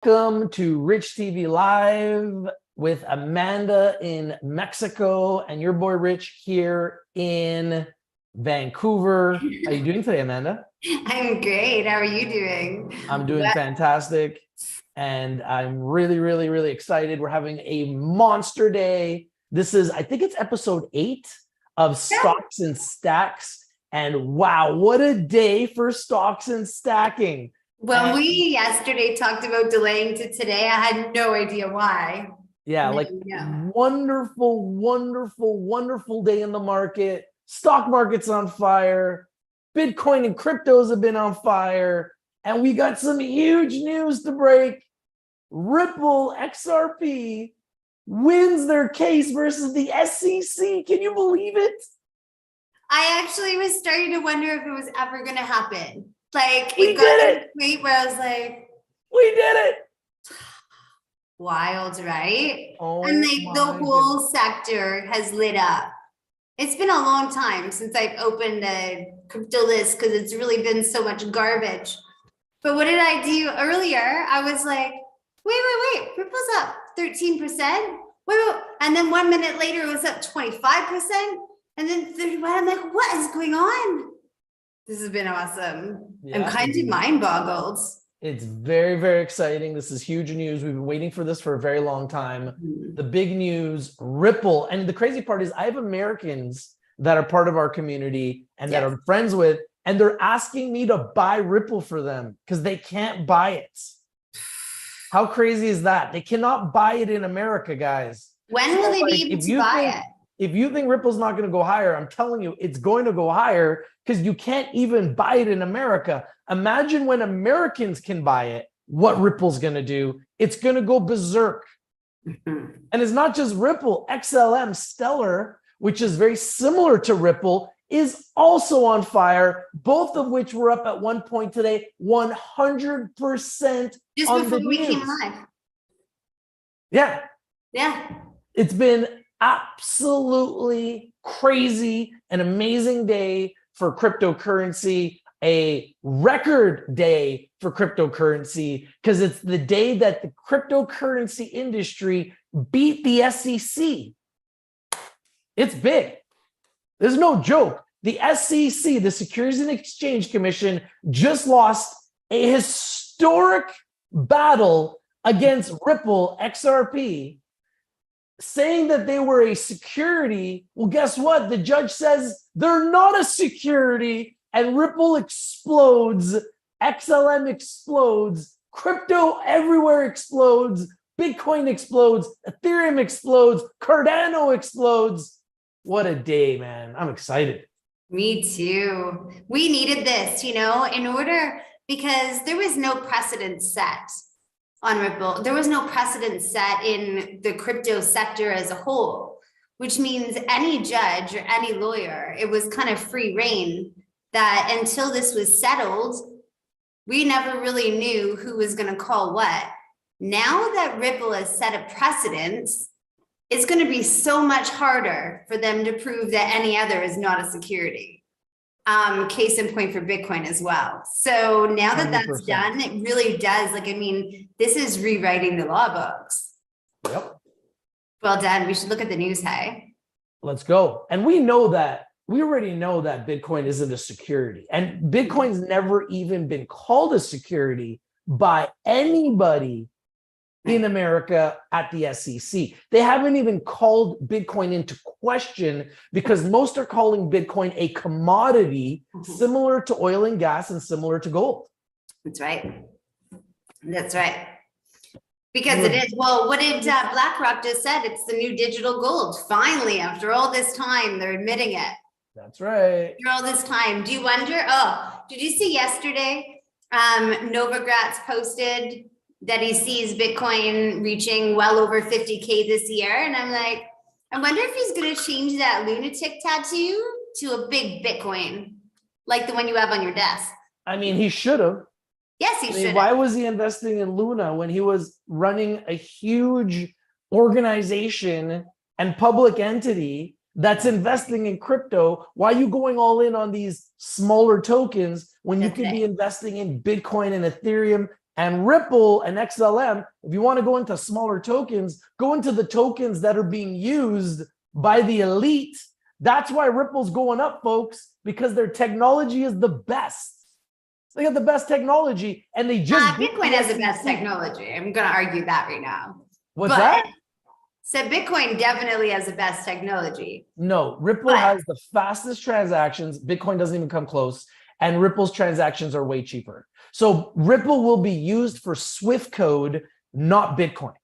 Welcome to richtv Live with Amanda in Mexico and your boy Rich here in Vancouver. How are you doing today, Amanda? I'm great. How are you doing? I'm doing fantastic. And I'm really excited. We're having a monster day. This is, I think it's episode 8 of Stocks and Stacks. And wow, what a day for stocks and stacking. When we yesterday talked about delaying to today, I had no idea why. Yeah, wonderful day in the market. Stock market's on fire. Bitcoin and cryptos have been on fire. And we got some huge news to break. Ripple XRP wins their case versus the SEC. Can you believe it? I actually was starting to wonder if it was ever going to happen. Like, we did it. Wait, where I was like, we did it. Wild, right? Oh, and like the whole sector has lit up. It's been a long time since I've opened a crypto list because it's really been so much garbage. But what did I do earlier? I was like, wait, Ripple's up 13%. Wait, and then 1 minute later it was up 25%. And then 31. I'm like, what is going on? This has been awesome. Yeah, I'm kind of mind boggled. It's very exciting. This is huge news. We've been waiting for this for a very long time. The big news, Ripple. And the crazy part is I have Americans that are part of our community and that I'm friends with, and they're asking me to buy Ripple for them because they can't buy it. How crazy is that? They cannot buy it in America, guys. When will they be able to buy it? If you think Ripple's not going to go higher, I'm telling you, it's going to go higher because you can't even buy it in America. Imagine when Americans can buy it, what Ripple's going to do. It's going to go berserk. And it's not just Ripple. XLM, Stellar, which is very similar to Ripple, is also on fire, both of which were up at one point today, 100% just on before the we news. came live. Yeah. It's been absolutely crazy, an amazing day for cryptocurrency, a record day for cryptocurrency, because it's the day that the cryptocurrency industry beat the SEC. It's big. There's no joke. The SEC, the Securities and Exchange Commission, just lost a historic battle against Ripple XRP, saying that they were a security. Well, guess what? The judge says they're not a security, and Ripple explodes, XLM explodes, crypto everywhere explodes, Bitcoin explodes, Ethereum explodes, Cardano explodes. What a day, man. I'm excited. Me too. We needed this, in order, because there was no precedent set on Ripple. There was no precedent set in the crypto sector as a whole, which means any judge or any lawyer, it was kind of free reign that until this was settled, we never really knew who was going to call what. Now that Ripple has set a precedent, it's going to be so much harder for them to prove that any other is not a security. Case in point for Bitcoin as well. So now that 100%. That's done, it really does. This is rewriting the law books. Yep. Well done. We should look at the news, hey? Let's go. And we already know that Bitcoin isn't a security. And Bitcoin's never even been called a security by anybody in America at the SEC. They haven't even called Bitcoin into question because most are calling Bitcoin a commodity similar to oil and gas and similar to gold. That's right. Because it is. Well, what did BlackRock just said? It's the new digital gold. Finally, after all this time, they're admitting it. That's right. After all this time. Do you wonder? Oh, did you see yesterday? Novogratz posted that he sees Bitcoin reaching well over 50K this year. And I'm like, I wonder if he's going to change that lunatic tattoo to a big Bitcoin, like the one you have on your desk. I mean, he should have. Yes, he should have. Why was he investing in Luna when he was running a huge organization and public entity that's investing in crypto? Why are you going all in on these smaller tokens when you could be investing in Bitcoin and Ethereum And Ripple and XLM, if you want to go into smaller tokens, go into the tokens that are being used by the elite. That's why Ripple's going up, folks, because their technology is the best. They got the best technology, and they just Bitcoin has the best technology. I'm going to argue that right now. What's that? So Bitcoin definitely has the best technology. No, Ripple has the fastest transactions. Bitcoin doesn't even come close. And Ripple's transactions are way cheaper. So Ripple will be used for Swift code, not Bitcoin,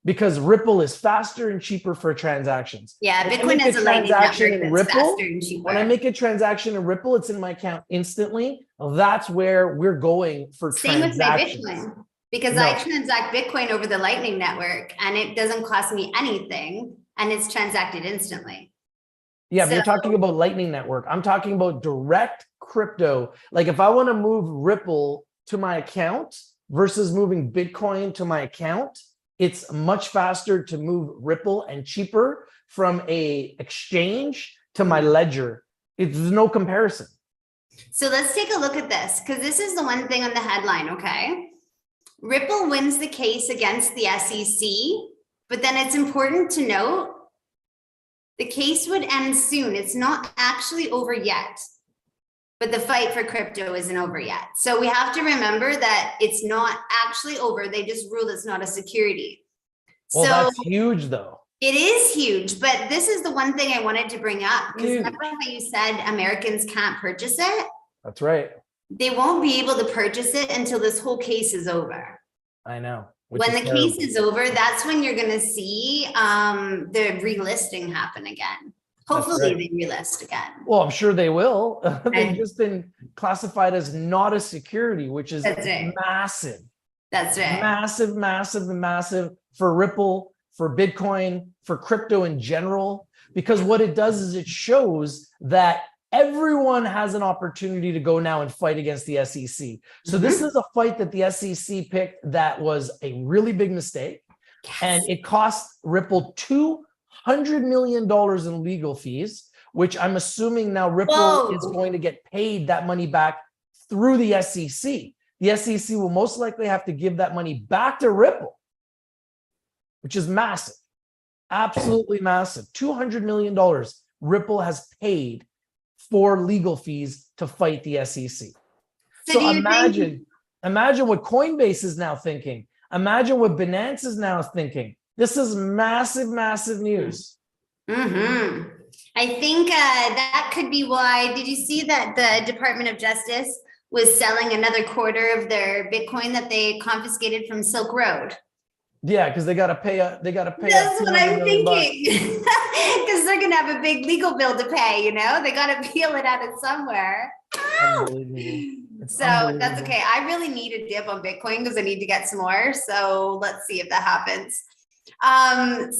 because Ripple is faster and cheaper for transactions. Yeah, Bitcoin has a transaction in Ripple. When I make a transaction in Ripple, it's in my account instantly. That's where we're going for transactions. Same with my Bitcoin, because I transact Bitcoin over the Lightning Network, and it doesn't cost me anything, and it's transacted instantly. Yeah, but you're talking about Lightning Network. I'm talking about direct crypto. Like if I want to move Ripple to my account versus moving Bitcoin to my account, it's much faster to move Ripple and cheaper from a exchange to my ledger. There's no comparison. So let's take a look at this, because this is the one thing on the headline, okay? Ripple wins the case against the SEC, but then it's important to note the case would end soon. It's not actually over yet, but the fight for crypto isn't over yet. So we have to remember that it's not actually over. They just ruled it's not a security. Well, so that's huge though. It is huge, but this is the one thing I wanted to bring up, because remember how you said Americans can't purchase it? That's right. They won't be able to purchase it until this whole case is over. I know. When the case is over, that's when you're going to see the relisting happen again. Hopefully they relist again. Well, I'm sure they will. They've just been classified as not a security, which is massive. That's right. Massive, massive, massive for Ripple, for Bitcoin, for crypto in general. Because what it does is it shows that everyone has an opportunity to go now and fight against the SEC. So this is a fight that the SEC picked that was a really big mistake. Yes. And it cost Ripple $200 million in legal fees, which I'm assuming now Ripple is going to get paid that money back through the SEC. The SEC will most likely have to give that money back to Ripple, which is massive, absolutely massive. $200 million Ripple has paid for legal fees to fight the SEC. So imagine what Coinbase is now thinking. Imagine what Binance is now thinking. This is massive, massive news. I think that could be why. Did you see that the Department of Justice was selling another quarter of their Bitcoin that they confiscated from Silk Road? Yeah, because they got to pay. That's what I'm thinking. Because they're gonna have a big legal bill to pay. You know, they got to peel it out of somewhere. So that's okay. I really need a dip on Bitcoin because I need to get some more. So let's see if that happens.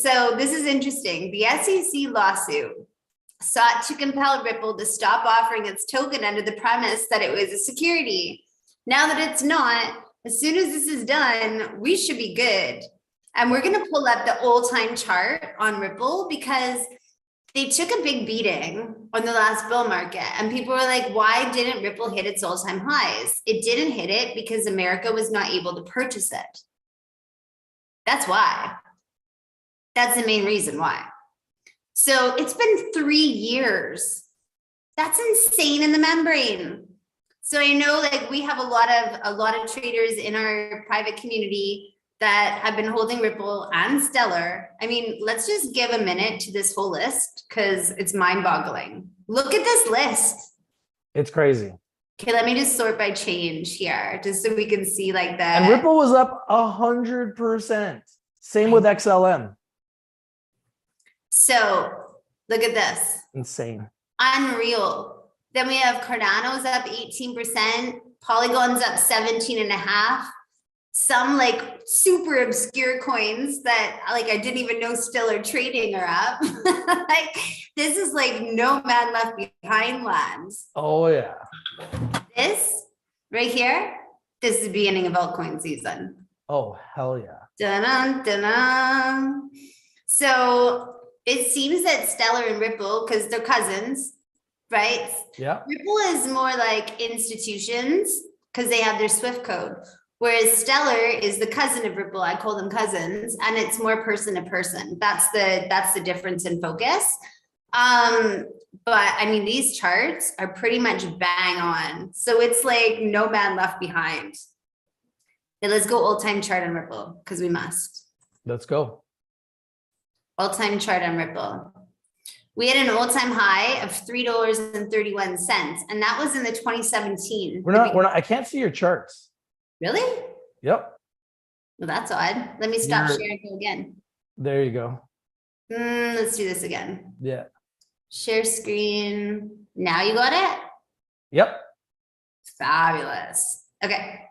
So this is interesting. The SEC lawsuit sought to compel Ripple to stop offering its token under the premise that it was a security. Now that it's not, as soon as this is done, we should be good. And we're going to pull up the all-time chart on Ripple because they took a big beating on the last bull market. And people were like, why didn't Ripple hit its all-time highs? It didn't hit it because America was not able to purchase it. That's why. That's the main reason why. So it's been 3 years. That's insane in the membrane. So I know like we have a lot of traders in our private community that have been holding Ripple and Stellar. I mean, let's just give a minute to this whole list because it's mind-boggling. Look at this list. It's crazy. Okay, let me just sort by change here, just so we can see like that. And Ripple was up 100%. Same with XLM. So look at this. Insane. Unreal. Then we have Cardano's up 18%, Polygon's up 17.5%. Some like super obscure coins that like I didn't even know still are trading are up. Like this is like no man left behind lands. Oh yeah. This right here, this is the beginning of altcoin season. Oh hell yeah. Dun-dun, dun-dun. So it seems that Stellar and Ripple, because they're cousins, right? Yeah. Ripple is more like institutions because they have their Swift code. Whereas Stellar is the cousin of Ripple. I call them cousins, and it's more person to person. That's the difference in focus. But I mean, these charts are pretty much bang on. So it's like no man left behind. Okay, let's go all-time chart on Ripple because we must. Let's go. All-time chart on Ripple. We had an all-time high of $3.31, and that was in the 2017. We're not, I can't see your charts. Really? Yep. Well, that's odd. Let me stop sharing and go again. There you go. Let's do this again. Yeah. Share screen. Now you got it? Yep. Fabulous. Okay.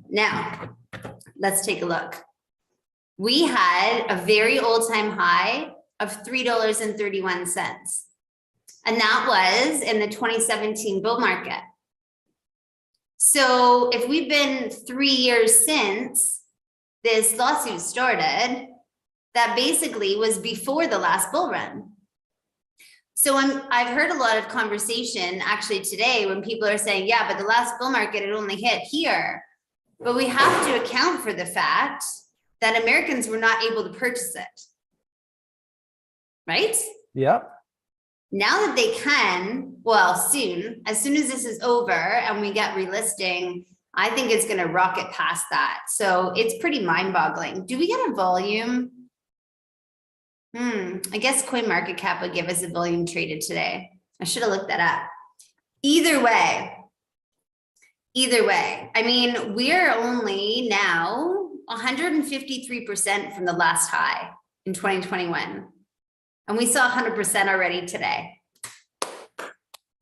Now, let's take a look. We had a very all-time high of $3.31. And that was in the 2017 bull market. So if we've been 3 years since this lawsuit started, that basically was before the last bull run. So I've heard a lot of conversation actually today when people are saying, yeah, but the last bull market, it only hit here. But we have to account for the fact that Americans were not able to purchase it. Right? Yep. Now that they can, well, soon, as soon as this is over and we get relisting, I think it's going to rocket past that. So it's pretty mind-boggling. Do we get a volume? I guess CoinMarketCap would give us a volume traded today. I should have looked that up. Either way, I mean, we're only now 153% from the last high in 2021. And we saw 100% already today.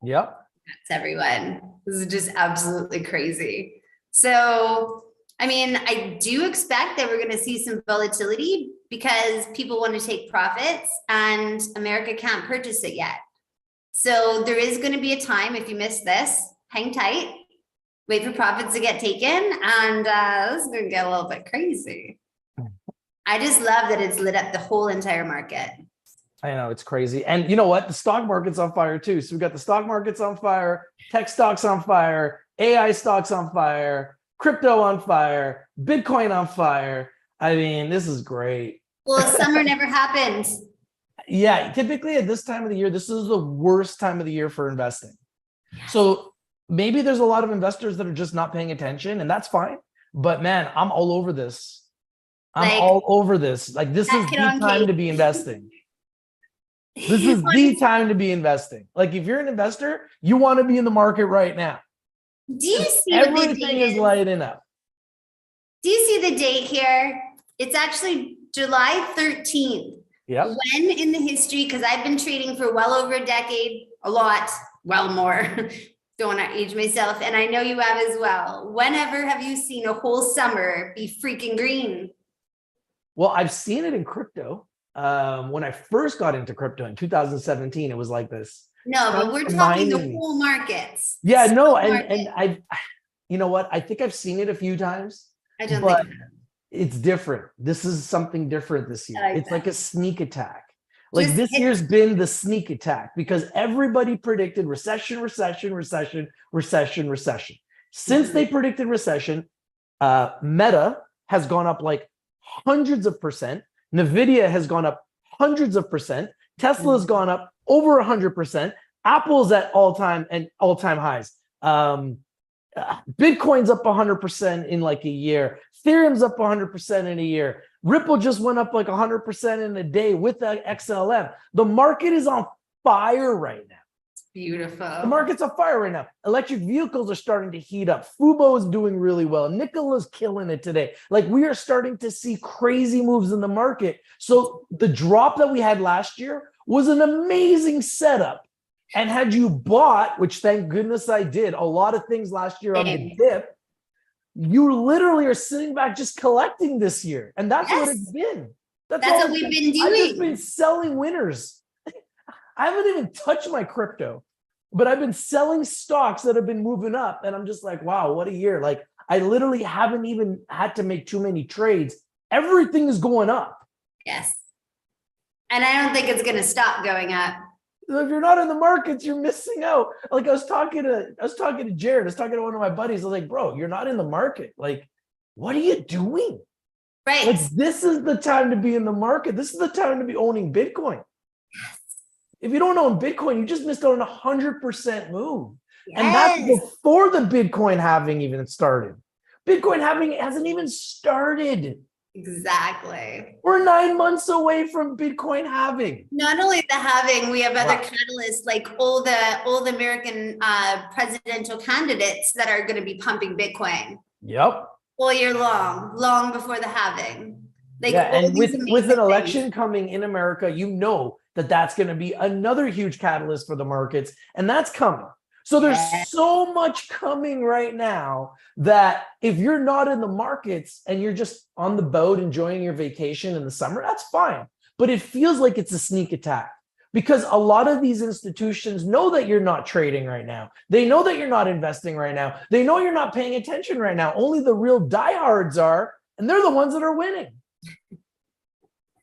Yep. That's everyone. This is just absolutely crazy. So, I mean, I do expect that we're going to see some volatility because people want to take profits and America can't purchase it yet. So there is going to be a time, if you miss this, hang tight, wait for profits to get taken, and this is going to get a little bit crazy. I just love that it's lit up the whole entire market. I know, it's crazy. And you know what? The stock market's on fire too. So we've got the stock market's on fire, tech stocks on fire, AI stocks on fire, crypto on fire, Bitcoin on fire. I mean, this is great. Well, summer never happened. Yeah, typically at this time of the year, this is the worst time of the year for investing. So maybe there's a lot of investors that are just not paying attention, and that's fine. But man, I'm all over this. I'm all over this. Like, this is the time to be investing. This is the time to be investing. Like, if you're an investor, you want to be in the market right now. Do you see everything is lighting up? Do you see the date here? It's actually July 13th. Yeah. When in the history, because I've been trading for well over a decade, a lot, well more. Don't want to age myself. And I know you have as well. Whenever have you seen a whole summer be freaking green? Well, I've seen it in crypto. When I first got into crypto in 2017, it was like this. No, but we're talking the whole markets. Yeah, no, and I, you know what? I think I've seen it a few times. I don't think it's different. This is something different this year. It's like a sneak attack. Like, Just this year's been the sneak attack because everybody predicted recession. Since they predicted recession, Meta has gone up like hundreds of percent. NVIDIA has gone up hundreds of percent. Tesla has gone up over 100%. Apple's at all-time highs. Bitcoin's up 100% in like a year. Ethereum's up 100% in a year. Ripple just went up like 100% in a day with the XLM. The market is on fire right now. Beautiful. The market's on fire right now. Electric vehicles are starting to heat up. Fubo is doing really well. Nicola's killing it today. Like, we are starting to see crazy moves in the market. So the drop that we had last year was an amazing setup. And had you bought, which thank goodness I did, a lot of things last year on the dip, you literally are sitting back just collecting this year. And that's what it's been. That's what we've been doing. I've just been selling winners. I haven't even touched my crypto, but I've been selling stocks that have been moving up. And I'm just like, wow, what a year. Like, I literally haven't even had to make too many trades. Everything is going up. Yes. And I don't think it's going to stop going up. If you're not in the markets, you're missing out. Like, I was talking to Jared. I was talking to one of my buddies. I was like, bro, you're not in the market. Like, what are you doing? Right. Like, this is the time to be in the market. This is the time to be owning Bitcoin. If you don't own Bitcoin, you just missed out on 100% move. Yes. And that's before the Bitcoin halving even started. Bitcoin halving hasn't even started. Exactly. We're 9 months away from Bitcoin halving. Not only the halving, we have other catalysts like all the American presidential candidates that are going to be pumping Bitcoin. Yep. All year long before the halving. Like, yeah, and with an election things coming in America, you know that's going to be another huge catalyst for the markets, and that's coming. So there's so much coming right now that if you're not in the markets and you're just on the boat enjoying your vacation in the summer, that's fine. But it feels like it's a sneak attack because a lot of these institutions know that you're not trading right now. They know that you're not investing right now. They know you're not paying attention right now. Only the real diehards are, and they're the ones that are winning.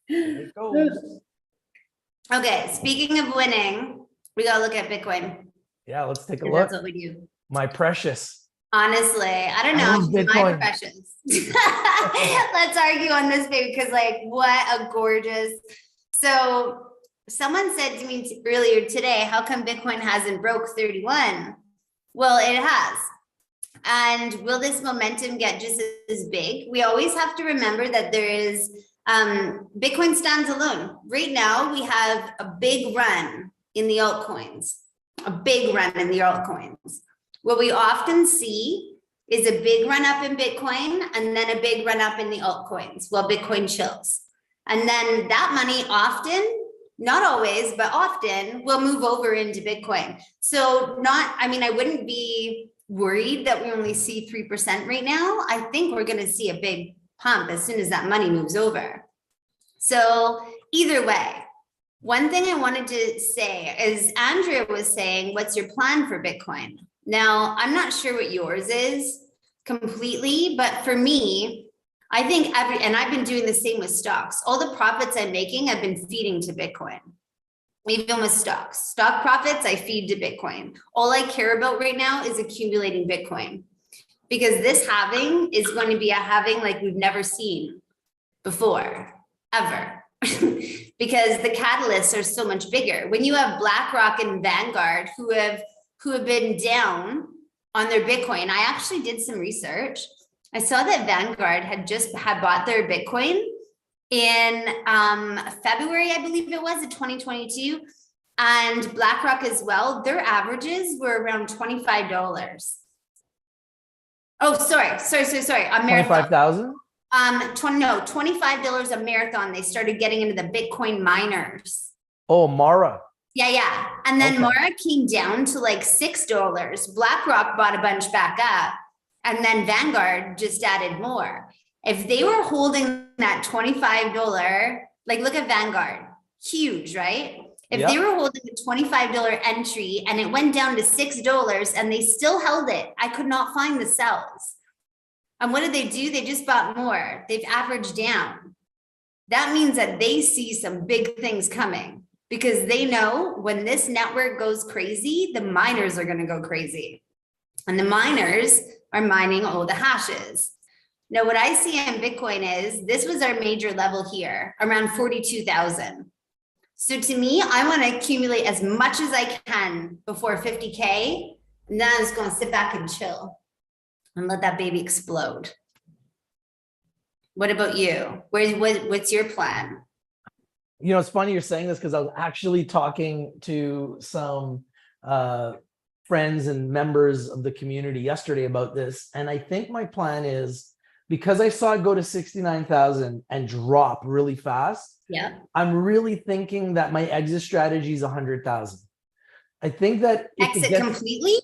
There it goes. Okay, speaking of winning, we got to look at Bitcoin. Yeah, let's take a look. That's what we do. My precious. Honestly, I don't know. My precious. Let's argue on this, baby, because like, what a gorgeous. So someone said to me earlier today, how come Bitcoin hasn't broke 31? Well, it has. And will this momentum get just as big? We always have to remember that there is Bitcoin stands alone. Right now, we have a big run in the altcoins. What we often see is a big run up in Bitcoin and then a big run up in the altcoins while Bitcoin chills. And then that money often, not always, but often will move over into Bitcoin. So I wouldn't be worried that we only see 3% right now. I think we're going to see a big pump as soon as that money moves over. So either way, one thing I wanted to say is Andrea was saying, what's your plan for Bitcoin? Now, I'm not sure what yours is completely, but for me, I think and I've been doing the same with stocks. All the profits I'm making, I've been feeding to Bitcoin. Even with stocks. Stock profits, I feed to Bitcoin. All I care about right now is accumulating Bitcoin because this halving is going to be a halving like we've never seen before, ever. Because the catalysts are so much bigger. When you have BlackRock and Vanguard who have been down on their Bitcoin, I actually did some research. I saw that Vanguard had bought their Bitcoin in February, I believe it was, of 2022, and BlackRock as well. Their averages were around $25. Oh, sorry. A marathon. 25,000? $25 a marathon. They started getting into the Bitcoin miners. Oh, Mara. Yeah. And then Mara came down to like $6. BlackRock bought a bunch back up. And then Vanguard just added more. If they were holding that $25, like look at Vanguard, huge, right? If they were holding the $25 entry and it went down to $6 and they still held it, I could not find the sells. And what did they do? They just bought more. They've averaged down. That means that they see some big things coming because they know when this network goes crazy, the miners are going to go crazy. And the miners are mining all the hashes. Now, what I see in Bitcoin is this was our major level here, around 42,000. So to me, I want to accumulate as much as I can before 50K. And then I'm just going to sit back and chill and let that baby explode. What about you? What's your plan? You know, it's funny you're saying this because I was actually talking to some friends and members of the community yesterday about this. And I think my plan is, because I saw it go to 69,000 and drop really fast, I'm really thinking that my exit strategy is 100,000. I think that exit completely?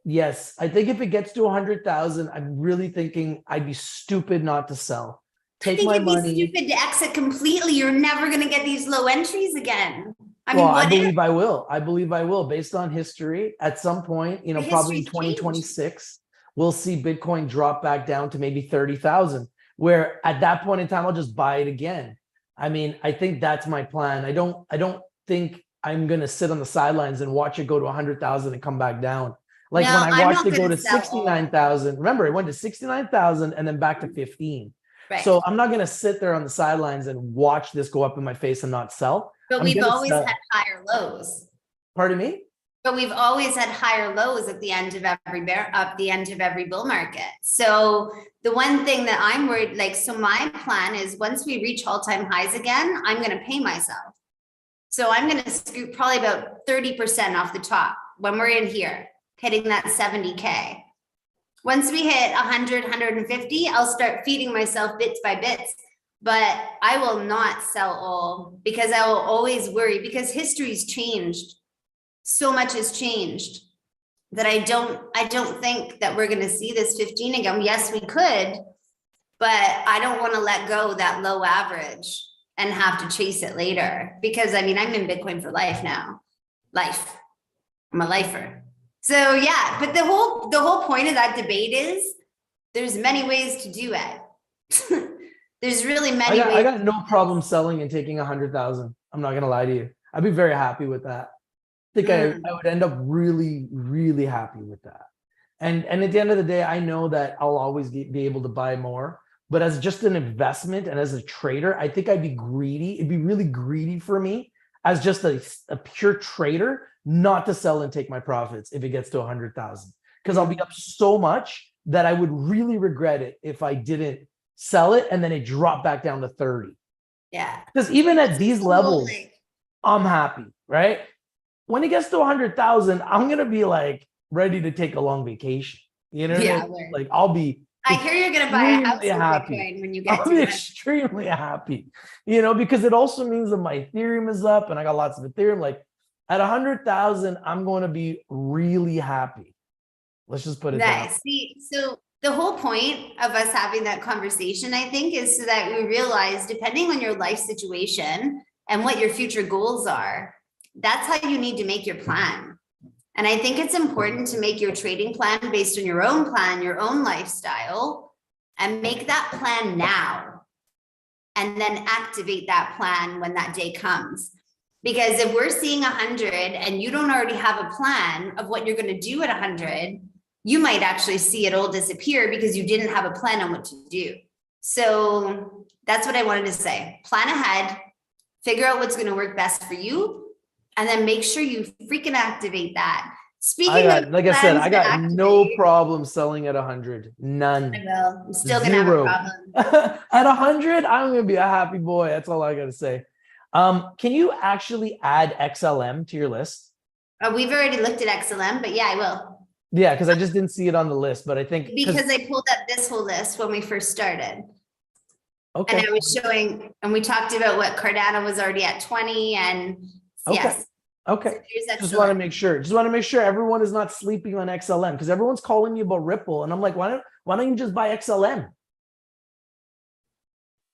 Yes, I think if it gets to 100,000, I'm really thinking I'd be stupid not to sell. Take my money. I think it'd be stupid to exit completely. You're never going to get these low entries again. I believe I will. I believe I will, based on history. At some point, probably in 2026, we'll see Bitcoin drop back down to maybe 30,000. Where at that point in time, I'll just buy it again. I mean, I think that's my plan. I don't think I'm going to sit on the sidelines and watch it go to 100,000 and come back down. Like No, when I I'm watched not it go gonna to sell all. 69,000, remember it went to 69,000 and then back to 15. Right. So I'm not going to sit there on the sidelines and watch this go up in my face and not sell. But I'm we've gonna always sell. had higher lows. Pardon me? But we've always had higher lows at the end of every bull market. So the one thing that I'm worried, like, so my plan is once we reach all-time highs again, I'm going to pay myself. So I'm going to scoop probably about 30% off the top when we're in here, hitting that 70K. Once we hit 100, 150, I'll start feeding myself bits by bits. But I will not sell all because I will always worry, because history's changed. So much has changed that I don't think that we're going to see this 15 again. Yes, we could, but I don't want to let go that low average and have to chase it later, because I mean, I'm in Bitcoin for life now. Life. I'm a lifer. So yeah, but the whole point of that debate is there's many ways to do it. There's really many ways. I got no problem selling and taking 100,000. I'm not going to lie to you. I'd be very happy with that. I think I would end up really, really happy with that. And at the end of the day, I know that I'll always be able to buy more. But as just an investment and as a trader, I think I'd be greedy. It'd be really greedy for me as just a pure trader not to sell and take my profits if it gets to 100,000. Because I'll be up so much that I would really regret it if I didn't sell it and then it dropped back down to 30. Yeah. Because even at these levels, I'm happy, right? When it gets to 100,000, I'm gonna be like ready to take a long vacation. You know, yeah, like I'll be. I hear you're gonna buy a house with happy. Bitcoin when you get. I'll be extremely happy. You know, because it also means that my Ethereum is up, and I got lots of Ethereum. Like at 100,000, I'm going to be really happy. Let's just put it down. See, so the whole point of us having that conversation, I think, is so that we realize, depending on your life situation and what your future goals are, that's how you need to make your plan. And I think it's important to make your trading plan based on your own plan, your own lifestyle, and make that plan now. And then activate that plan when that day comes. Because if we're seeing 100 and you don't already have a plan of what you're going to do at 100, you might actually see it all disappear because you didn't have a plan on what to do. So that's what I wanted to say. Plan ahead, figure out what's going to work best for you, and then make sure you freaking activate that. Speaking of, like I said, I got no problem selling at 100. None. I will. I'm still gonna have a problem. At 100, I'm gonna be a happy boy. That's all I gotta say. Can you actually add XLM to your list? We've already looked at XLM, but yeah, I will. Yeah, because I just didn't see it on the list, but I think because I pulled up this whole list when we first started. Okay. And I was showing, and we talked about what Cardano was already at 20, and yes. Okay. So just want to make sure. Just want to make sure everyone is not sleeping on XLM, because everyone's calling me about Ripple, and I'm like, why don't you just buy XLM?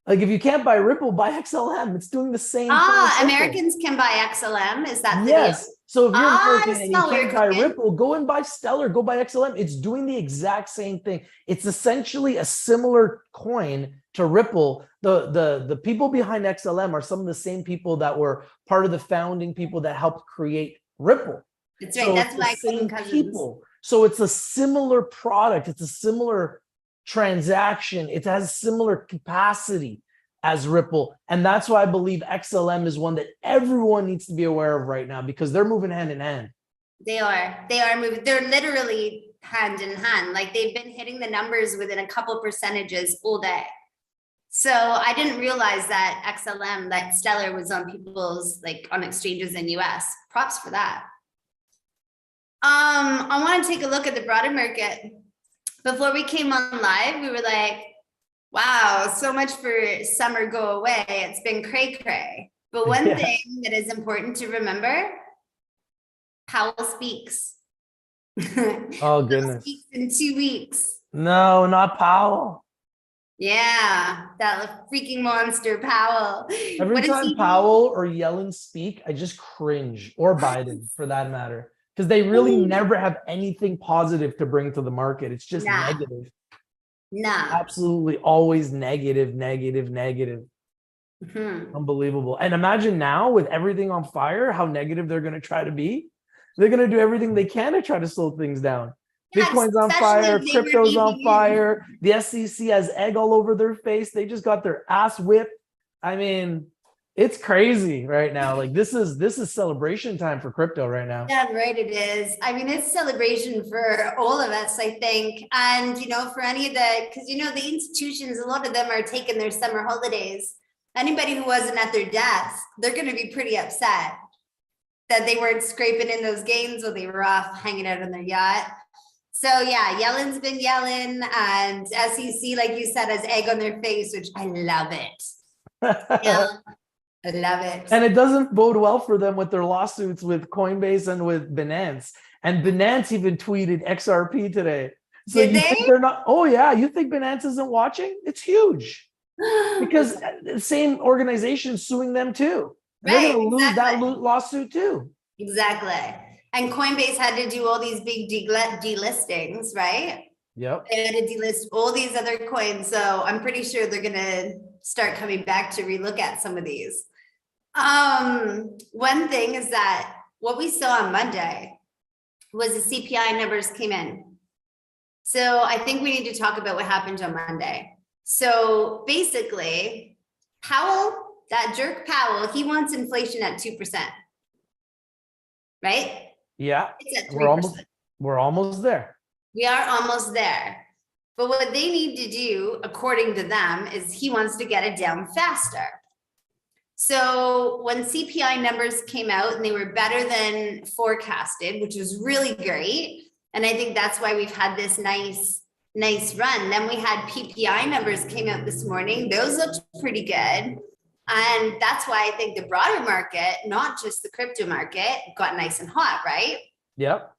Like, if you can't buy Ripple, buy XLM. It's doing the same thing. Americans can buy XLM. Is that the yes? deal? So if you're American and you can't buy Ripple, go and buy Stellar. Go buy XLM. It's doing the exact same thing. It's essentially a similar coin to Ripple. The people behind XLM are some of the same people that were part of the founding people that helped create Ripple. That's right. So that's why same people. So it's a similar product. It's a similar transaction. It has similar capacity as Ripple. And that's why I believe XLM is one that everyone needs to be aware of right now, because they're moving hand in hand. They are moving. They're literally hand in hand. Like, they've been hitting the numbers within a couple percentages all day. So I didn't realize that XLM, that Stellar, was on people's, like, on exchanges in US. Props for that. I want to take a look at the broader market. Before we came on live, we were like, wow, so much for summer go away. It's been cray cray. But one thing that is important to remember, Powell speaks. Oh, goodness. Speaks in 2 weeks. No, not Powell. Yeah, that freaking monster Powell. Every time Powell or Yellen speak, I just cringe, or Biden for that matter, because they really never have anything positive to bring to the market. It's just negative. Absolutely always negative. Unbelievable. And imagine now with everything on fire, how negative they're going to try to be. They're going to do everything they can to try to slow things down. Yeah, Bitcoin's on especially fire, if they were crypto's on EV. fire, the SEC has egg all over their face. They just got their ass whipped. I mean, it's crazy right now. Like this is celebration time for crypto right now. Yeah, right, it is. I mean, it's celebration for all of us, I think. And, for any of because, the institutions, a lot of them are taking their summer holidays. Anybody who wasn't at their desk, they're going to be pretty upset that they weren't scraping in those gains while they were off hanging out on their yacht. So yeah, Yellen's been yelling, and SEC, like you said, has egg on their face, which I love it. Yeah, I love it. And it doesn't bode well for them with their lawsuits with Coinbase and with Binance. And Binance even tweeted XRP today. So Did you they? think they're not? Oh yeah, you think Binance isn't watching? It's huge because the same organization suing them too. And they're going to lose that lawsuit too. Exactly. And Coinbase had to do all these big delistings, right? Yep. They had to delist all these other coins. So I'm pretty sure they're going to start coming back to relook at some of these. One thing is that what we saw on Monday was the CPI numbers came in. So I think we need to talk about what happened on Monday. So basically, Powell, that jerk Powell, he wants inflation at 2%. Right? Yeah. It's at 3%. We're almost there. We are almost there. But what they need to do, according to them, is he wants to get it down faster. So when CPI numbers came out and they were better than forecasted, which was really great. And I think that's why we've had this nice run. Then we had PPI numbers came out this morning. Those looked pretty good. And that's why I think the broader market, not just the crypto market, got nice and hot, right? Yep.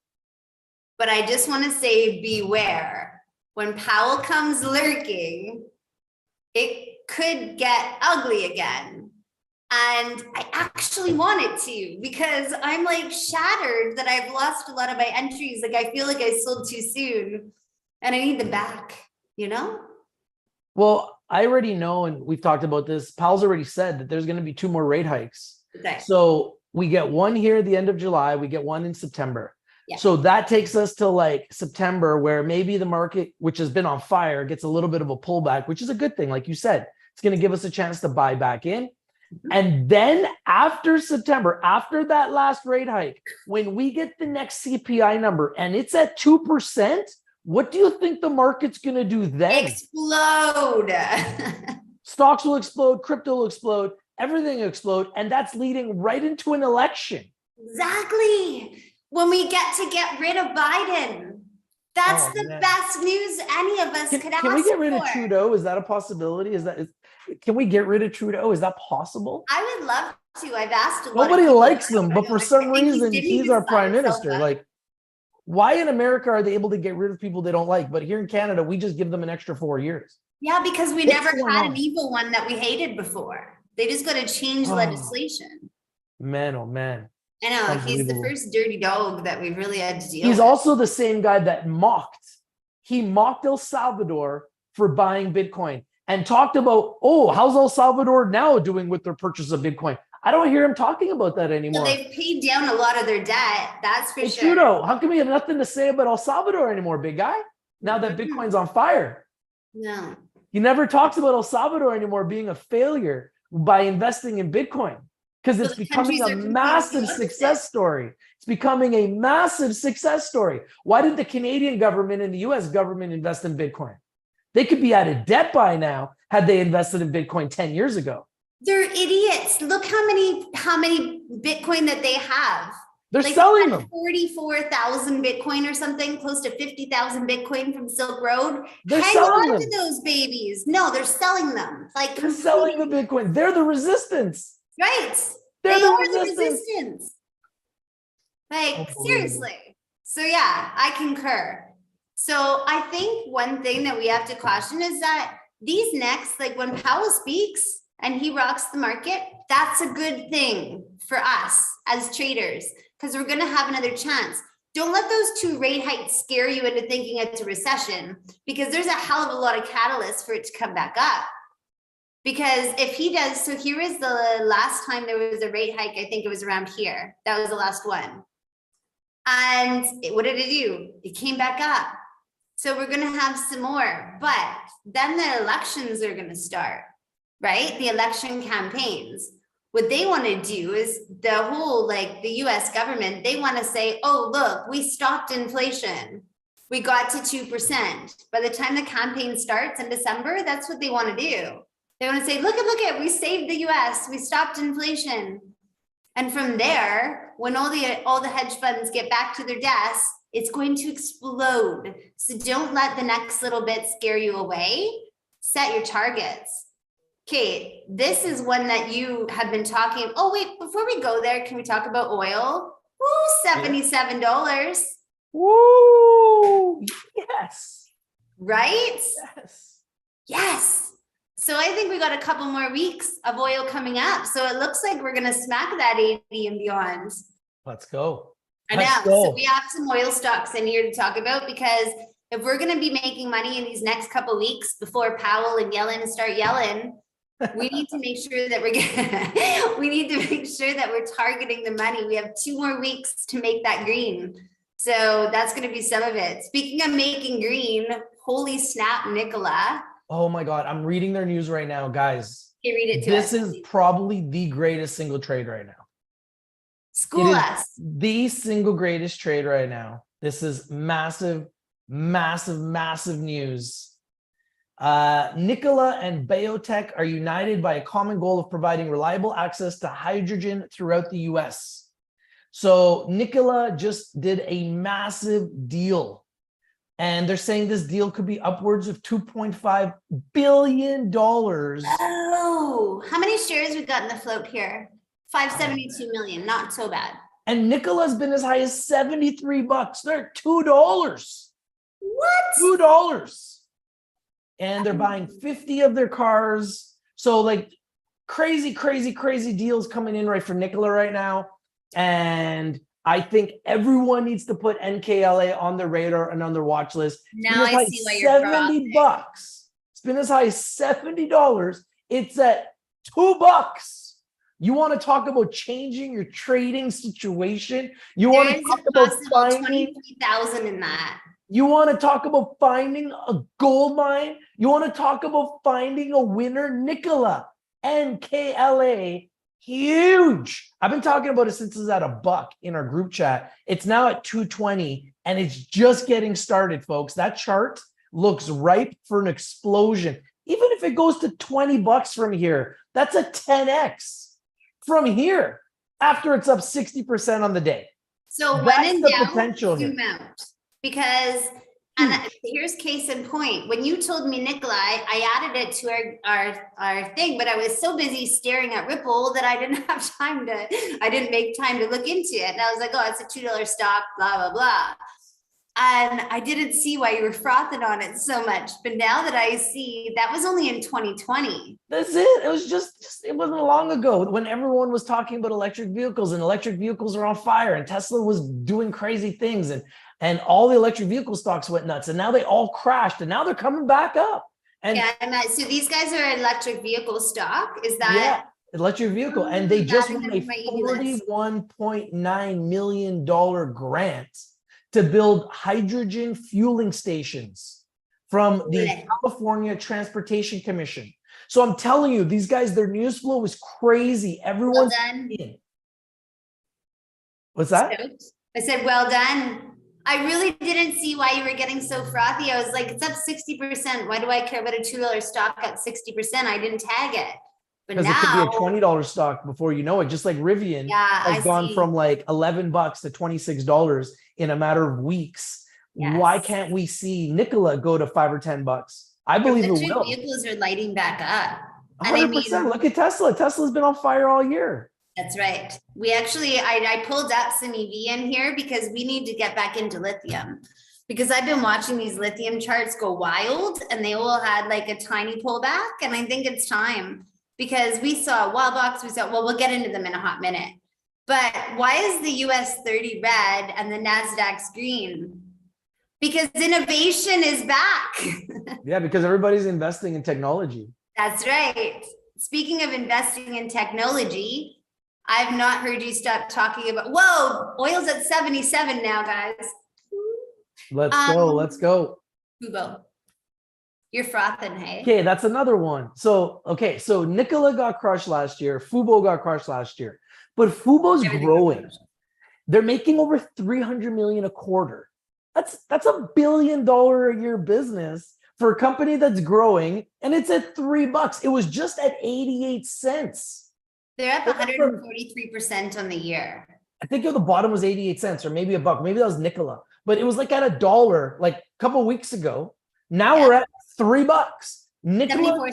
But I just want to say, beware. When Powell comes lurking, it could get ugly again. And I actually want it to, because I'm like shattered that I've lost a lot of my entries. Like I feel like I sold too soon and I need them back, Well, I already know, and we've talked about this, Powell's already said that there's going to be 2 more rate hikes. Okay. So we get one here at the end of July, we get one in September. Yeah. So that takes us to like September, where maybe the market, which has been on fire, gets a little bit of a pullback, which is a good thing. Like you said, it's going to give us a chance to buy back in. Mm-hmm. And then after September, after that last rate hike, when we get the next CPI number and it's at 2%, what do you think the market's going to do then? Explode. Stocks will explode, crypto will explode, everything will explode. And that's leading right into an election. Exactly. When we get rid of Biden, that's the best news any of us could ask for. Can we get rid of Trudeau? Is that a possibility? Can we get rid of Trudeau? Is that possible? I would love to. I've asked a lot. Nobody likes him, but for some reason, he's our prime minister. Like, why in America are they able to get rid of people they don't like? But here in Canada, we just give them an extra 4 years. Yeah, because we never had an evil one that we hated before. They just got to change legislation. Man, oh man. I know, he's the first dirty dog that we really had to deal with. He's also the same guy that he mocked El Salvador for buying Bitcoin and talked about, how's El Salvador now doing with their purchase of Bitcoin? I don't hear him talking about that anymore. So they've paid down a lot of their debt, that's for sure. Trudeau, how come we have nothing to say about El Salvador anymore, big guy? Now that Bitcoin's on fire. No. He never talks about El Salvador anymore being a failure by investing in Bitcoin. Because it's becoming a massive success story. It's becoming a massive success story. Why did the Canadian government and the US government invest in Bitcoin? They could be out of debt by now had they invested in Bitcoin 10 years ago. They're idiots. Look how many Bitcoin that they have. They're selling them. 44,000 Bitcoin or something, close to 50,000 Bitcoin from Silk Road. They're Hang selling on them. to those babies. No, they're selling them. Like they're selling the Bitcoin. They're the resistance. Right. They're the resistance. Like, seriously. So yeah, I concur. So I think one thing that we have to caution is that these next, like when Powell speaks and he rocks the market, that's a good thing for us as traders, because we're going to have another chance. Don't let those 2 rate hikes scare you into thinking it's a recession, because there's a hell of a lot of catalysts for it to come back up. Because if he does, so here is the last time there was a rate hike, I think it was around here. That was the last one. And what did it do? It came back up. So we're going to have some more, but then the elections are going to start, right? The election campaigns. What they want to do is the whole, like the US government, they want to say, oh, look, we stopped inflation. We got to 2%. By the time the campaign starts in December, that's what they want to do. They want to say, look at, we saved the US. We stopped inflation. And from there, when all the hedge funds get back to their desks, it's going to explode. So don't let the next little bit scare you away. Set your targets. Kate, this is one that you have been talking. Oh, wait, before we go there, can we talk about oil? Woo, $77. Woo! Yes. Right? Yes. Yes. So I think we got a couple more weeks of oil coming up. So it looks like we're going to smack that 80 and beyond. Let's go. I know. So we have some oil stocks in here to talk about, because if we're going to be making money in these next couple of weeks before Powell and Yellen start yelling, we need to make sure that we're targeting the money. We have 2 more weeks to make that green. So that's going to be some of it. Speaking of making green, holy snap, Nicola. Oh my God, I'm reading their news right now, guys. Okay, read it to us. This is probably the greatest single trade right now. School us. The single greatest trade right now. This is massive, massive, massive news. Nicola and biotech are united by a common goal of providing reliable access to hydrogen throughout the US. So Nicola just did a massive deal, and they're saying this deal could be upwards of $2.5 billion. Oh, how many shares we got in the float here? 572 million, not so bad. And Nicola's been as high as $73. They're $2. What? $2. And they're buying 50 of their cars. So like crazy, crazy, crazy deals coming in right for Nicola right now. And I think everyone needs to put NKLA on their radar and on their watch list. Now I see why you're $70. It's been as high as $70. It's at $2. You want to talk about changing your trading situation? You want to talk about finding 23,000 in that. You want to talk about finding a gold mine? You want to talk about finding a winner? Nicola, NKLA, huge. I've been talking about it since it's at $1 in our group chat. It's now at 220, and it's just getting started, folks. That chart looks ripe for an explosion. Even if it goes to $20 from here, that's a 10x from here after it's up 60% on the day. So that's when in the doubt, potential here. zoom out. Because, and here's case in point. When you told me, Nicola, I added it to our thing, but I was so busy staring at Ripple that I didn't make time to look into it. And I was like, oh, it's a $2 stock, blah, blah, blah. And I didn't see why you were frothing on it so much. But now that I see, that was only in 2020. That's it. It was just it wasn't long ago when everyone was talking about electric vehicles, and electric vehicles are on fire, and Tesla was doing crazy things, and all the electric vehicle stocks went nuts, and now they all crashed, and now they're coming back up. And yeah, and so these guys are electric vehicle stock. Is that? Yeah, electric vehicle. And they just won a $41.9 million grant to build hydrogen fueling stations from the California Transportation Commission. So I'm telling you, these guys, their news flow was crazy. Everyone's in. What's that? I said, well done. I really didn't see why you were getting so frothy. I was like, it's up 60%. Why do I care about a $2 stock at 60%? I didn't tag it. But because now, it could be a $20 stock before you know it, just like Rivian has gone from like $11 to $26 in a matter of weeks. Yes. Why can't we see Nicola go to $5 or $10? I believe it will. Vehicles are lighting back up. 100%. I mean, look at Tesla. Tesla's been on fire all year. That's right. We actually, I pulled up some EV in here because we need to get back into lithium. Because I've been watching these lithium charts go wild, and they all had like a tiny pullback. And I think it's time, because we saw Wildbox, well, we'll get into them in a hot minute. But why is the US 30 red and the NASDAQ's green? Because innovation is back. Yeah, because everybody's investing in technology. That's right. Speaking of investing in technology, I've not heard you stop talking about, whoa, oil's at 77 now, guys. Let's go. Let's go. Fubo. You're frothing, hey? Okay, that's another one. So, okay, so Nicola got crushed last year. Fubo got crushed last year. But Fubo's growing. They're making over 300 million a quarter. That's $1 billion a year business for a company that's growing, and it's at $3. It was just at 88 cents. They're up 143% on the year. I think the bottom was 88 cents or maybe $1. Maybe that was Nicola, but it was like at $1 like a couple weeks ago. Now we're at $3. Nicola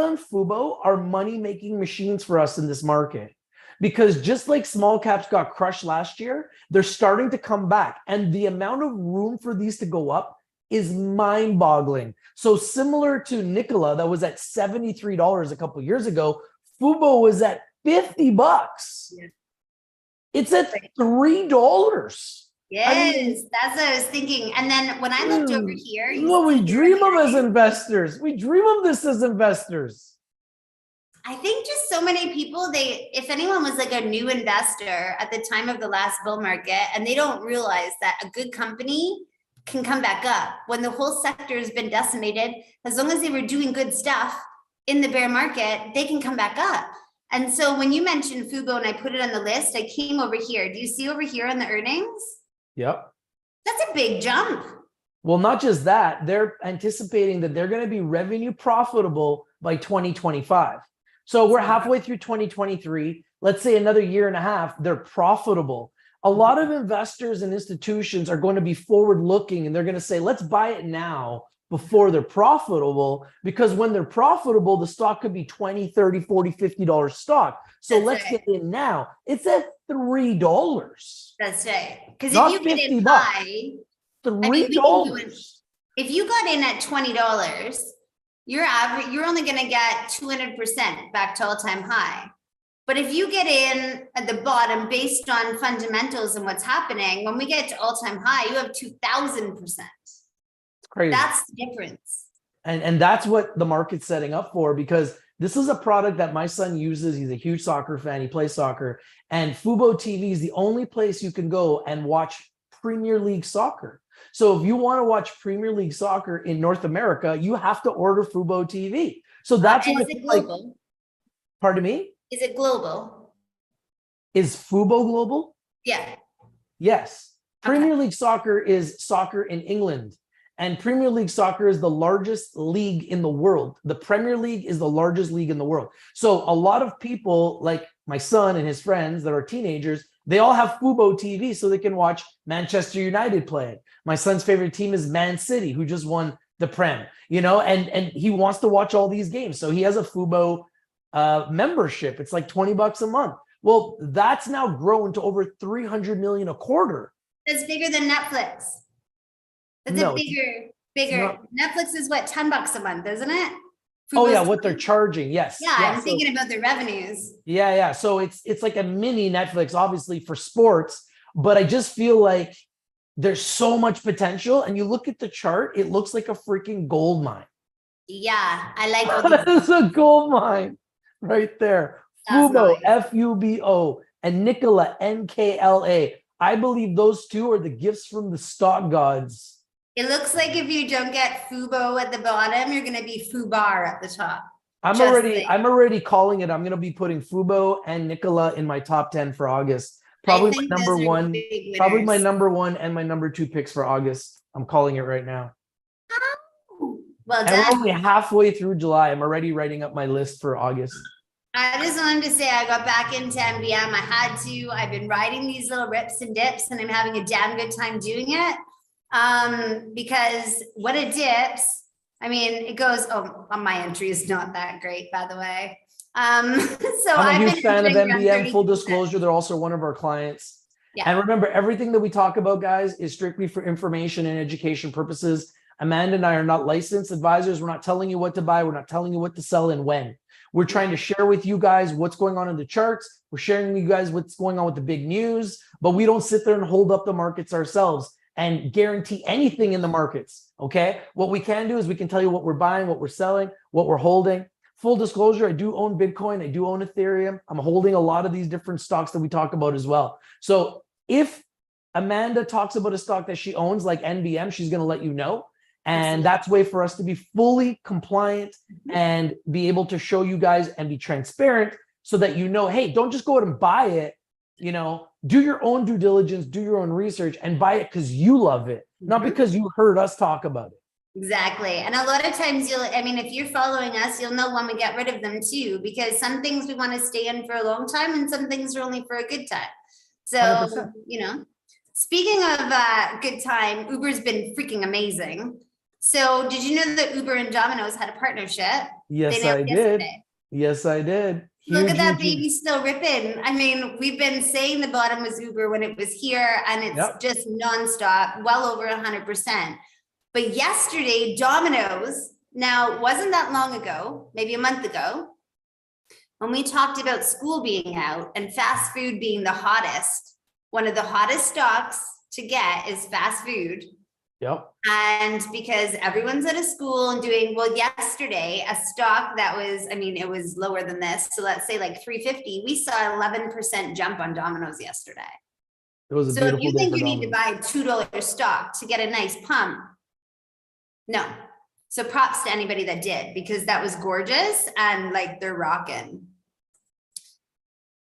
and Fubo are money-making machines for us in this market, because just like small caps got crushed last year, they're starting to come back, and the amount of room for these to go up is mind-boggling. So similar to Nicola, that was at $73 a couple years ago, Fubo was at $50. Yeah. It's at $3. Yes, I mean, that's what I was thinking. And then when I looked over here, what we dream of as investors. We dream of this as investors. I think just so many people, if anyone was like a new investor at the time of the last bull market, and they don't realize that a good company can come back up when the whole sector has been decimated. As long as they were doing good stuff in the bear market, they can come back up. And so when you mentioned Fubo and I put it on the list, I came over here. Do you see over here on the earnings? Yep. That's a big jump. Well, not just that, they're anticipating that they're going to be revenue profitable by 2025. So we're halfway through 2023. Let's say another year and a half, they're profitable. A lot of investors and institutions are going to be forward looking, and they're going to say, let's buy it now before they're profitable, because when they're profitable, the stock could be $20, $30, $40, $50 stock. So let's get in now. It's at $3. That's right. Because if you get in high, $3. If you got in at $20, you're only going to get 200% back to all-time high. But if you get in at the bottom based on fundamentals and what's happening, when we get to all-time high, you have 2,000%. It's crazy. That's the difference. And that's what the market's setting up for, because this is a product that my son uses. He's a huge soccer fan. He plays soccer. And Fubo TV is the only place you can go and watch Premier League soccer. So if you want to watch Premier League soccer in North America, you have to order Fubo TV. So that's is it global? Pardon me? Is it global? Is Fubo global? Yeah. Yes. Premier League soccer is soccer in England. And Premier League soccer is the largest league in the world. The Premier League is the largest league in the world. So a lot of people, like my son and his friends that are teenagers, they all have Fubo TV so they can watch Manchester United play it. My son's favorite team is Man City, who just won the Prem, and he wants to watch all these games. So he has a Fubo membership. It's like $20 a month. Well, that's now grown to over 300 million a quarter. That's bigger than Netflix. That's a bigger. Netflix is what, $10 a month, isn't it? Fubo's what they're charging. Yes. Yeah, I'm thinking about the revenues. Yeah. So it's like a mini Netflix, obviously for sports, but I just feel like there's so much potential. And you look at the chart, it looks like a freaking gold mine. Yeah, I like this is a gold mine right there. Fubo, Fubo, and Nicola, Nkla. I believe those two are the gifts from the stock gods. It looks like if you don't get Fubo at the bottom, you're going to be Fubar at the top. I'm already calling it. I'm going to be putting Fubo and Nicola in my top 10 for August. Probably my number one and my number 2 picks for August. I'm calling it right now. Oh, well done. And we're only halfway through July. I'm already writing up my list for August. I just wanted to say I got back into MBM. I had to. I've been riding these little rips and dips, and I'm having a damn good time doing it. Because when it dips, I mean, it goes, my entry is not that great, by the way. So I'm a huge fan of MBM. Full disclosure, they're also one of our clients. Yeah. And remember, everything that we talk about, guys, is strictly for information and education purposes. Amanda and I are not licensed advisors. We're not telling you what to buy. We're not telling you what to sell and when. We're trying to share with you guys what's going on in the charts. We're sharing with you guys what's going on with the big news, but we don't sit there and hold up the markets ourselves and guarantee anything in the markets, okay? What we can do is we can tell you what we're buying, what we're selling, what we're holding. full disclosure, I do own Bitcoin. I do own Ethereum. I'm holding a lot of these different stocks that we talk about as well. So if Amanda talks about a stock that she owns, like NBM, she's going to let you know. And that's a way for us to be fully compliant and be able to show you guys and be transparent so that you know, hey, don't just go out and buy it. You know, do your own due diligence, do your own research, and buy it because you love it, not because you heard us talk about it. Exactly. And a lot of times if you're following us, you'll know when we get rid of them too, because some things we want to stay in for a long time and some things are only for a good time. So, 100%. Speaking of good time, Uber's been freaking amazing. So did you know that Uber and Domino's had a partnership? Yes, I did. Yes, I did. Look at that baby still ripping. I mean, we've been saying the bottom was Uber when it was here, and it's just nonstop, well over 100%. But yesterday, Domino's, now wasn't that long ago, maybe a month ago, when we talked about school being out and fast food being the hottest, one of the hottest stocks to get is fast food. Yep. And because everyone's out of school and doing, well, yesterday, a stock that was, it was lower than this. So let's say like 350, we saw 11% jump on Domino's yesterday. It was so if you think you need to buy $2 stock to get a nice pump, no. So props to anybody that did, because that was gorgeous and like they're rocking.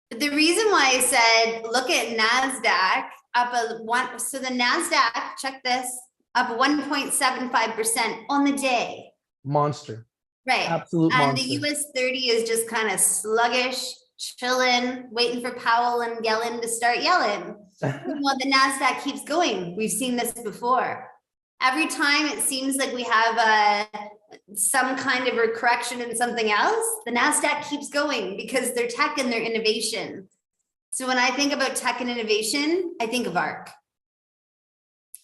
But the reason why I said, look at NASDAQ up so the NASDAQ, check this, up 1.75% on the day. Monster. Right. Absolute and monster. The US 30 is just kind of sluggish, chilling, waiting for Powell and Yellen to start yelling. Well, the NASDAQ keeps going. We've seen this before. Every time it seems like we have some kind of a correction in something else, the NASDAQ keeps going because they're tech and their innovation. So when I think about tech and innovation, I think of ARK.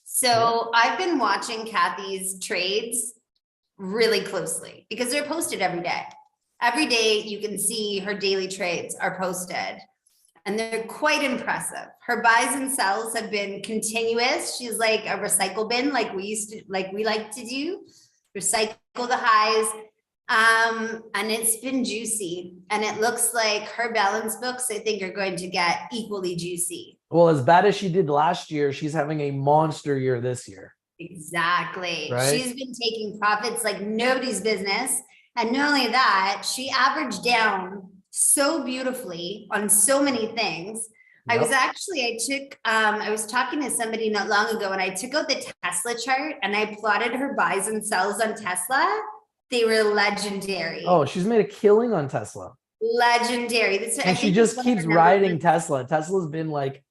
So I've been watching Kathy's trades really closely because they're posted every day. Every day you can see her daily trades are posted and they're quite impressive. Her buys and sells have been continuous. She's like a recycle bin, like we like to do, recycle the highs. And it's been juicy. And it looks like her balance books, I think, are going to get equally juicy. Well, as bad as she did last year, she's having a monster year this year. Exactly. Right? She's been taking profits like nobody's business. And not only that, she averaged down so beautifully on so many things. Yep. I was talking to somebody not long ago and I took out the Tesla chart and I plotted her buys and sells on Tesla. They were legendary. Oh, she's made a killing on Tesla. Legendary. And she just keeps riding Tesla. Tesla's been like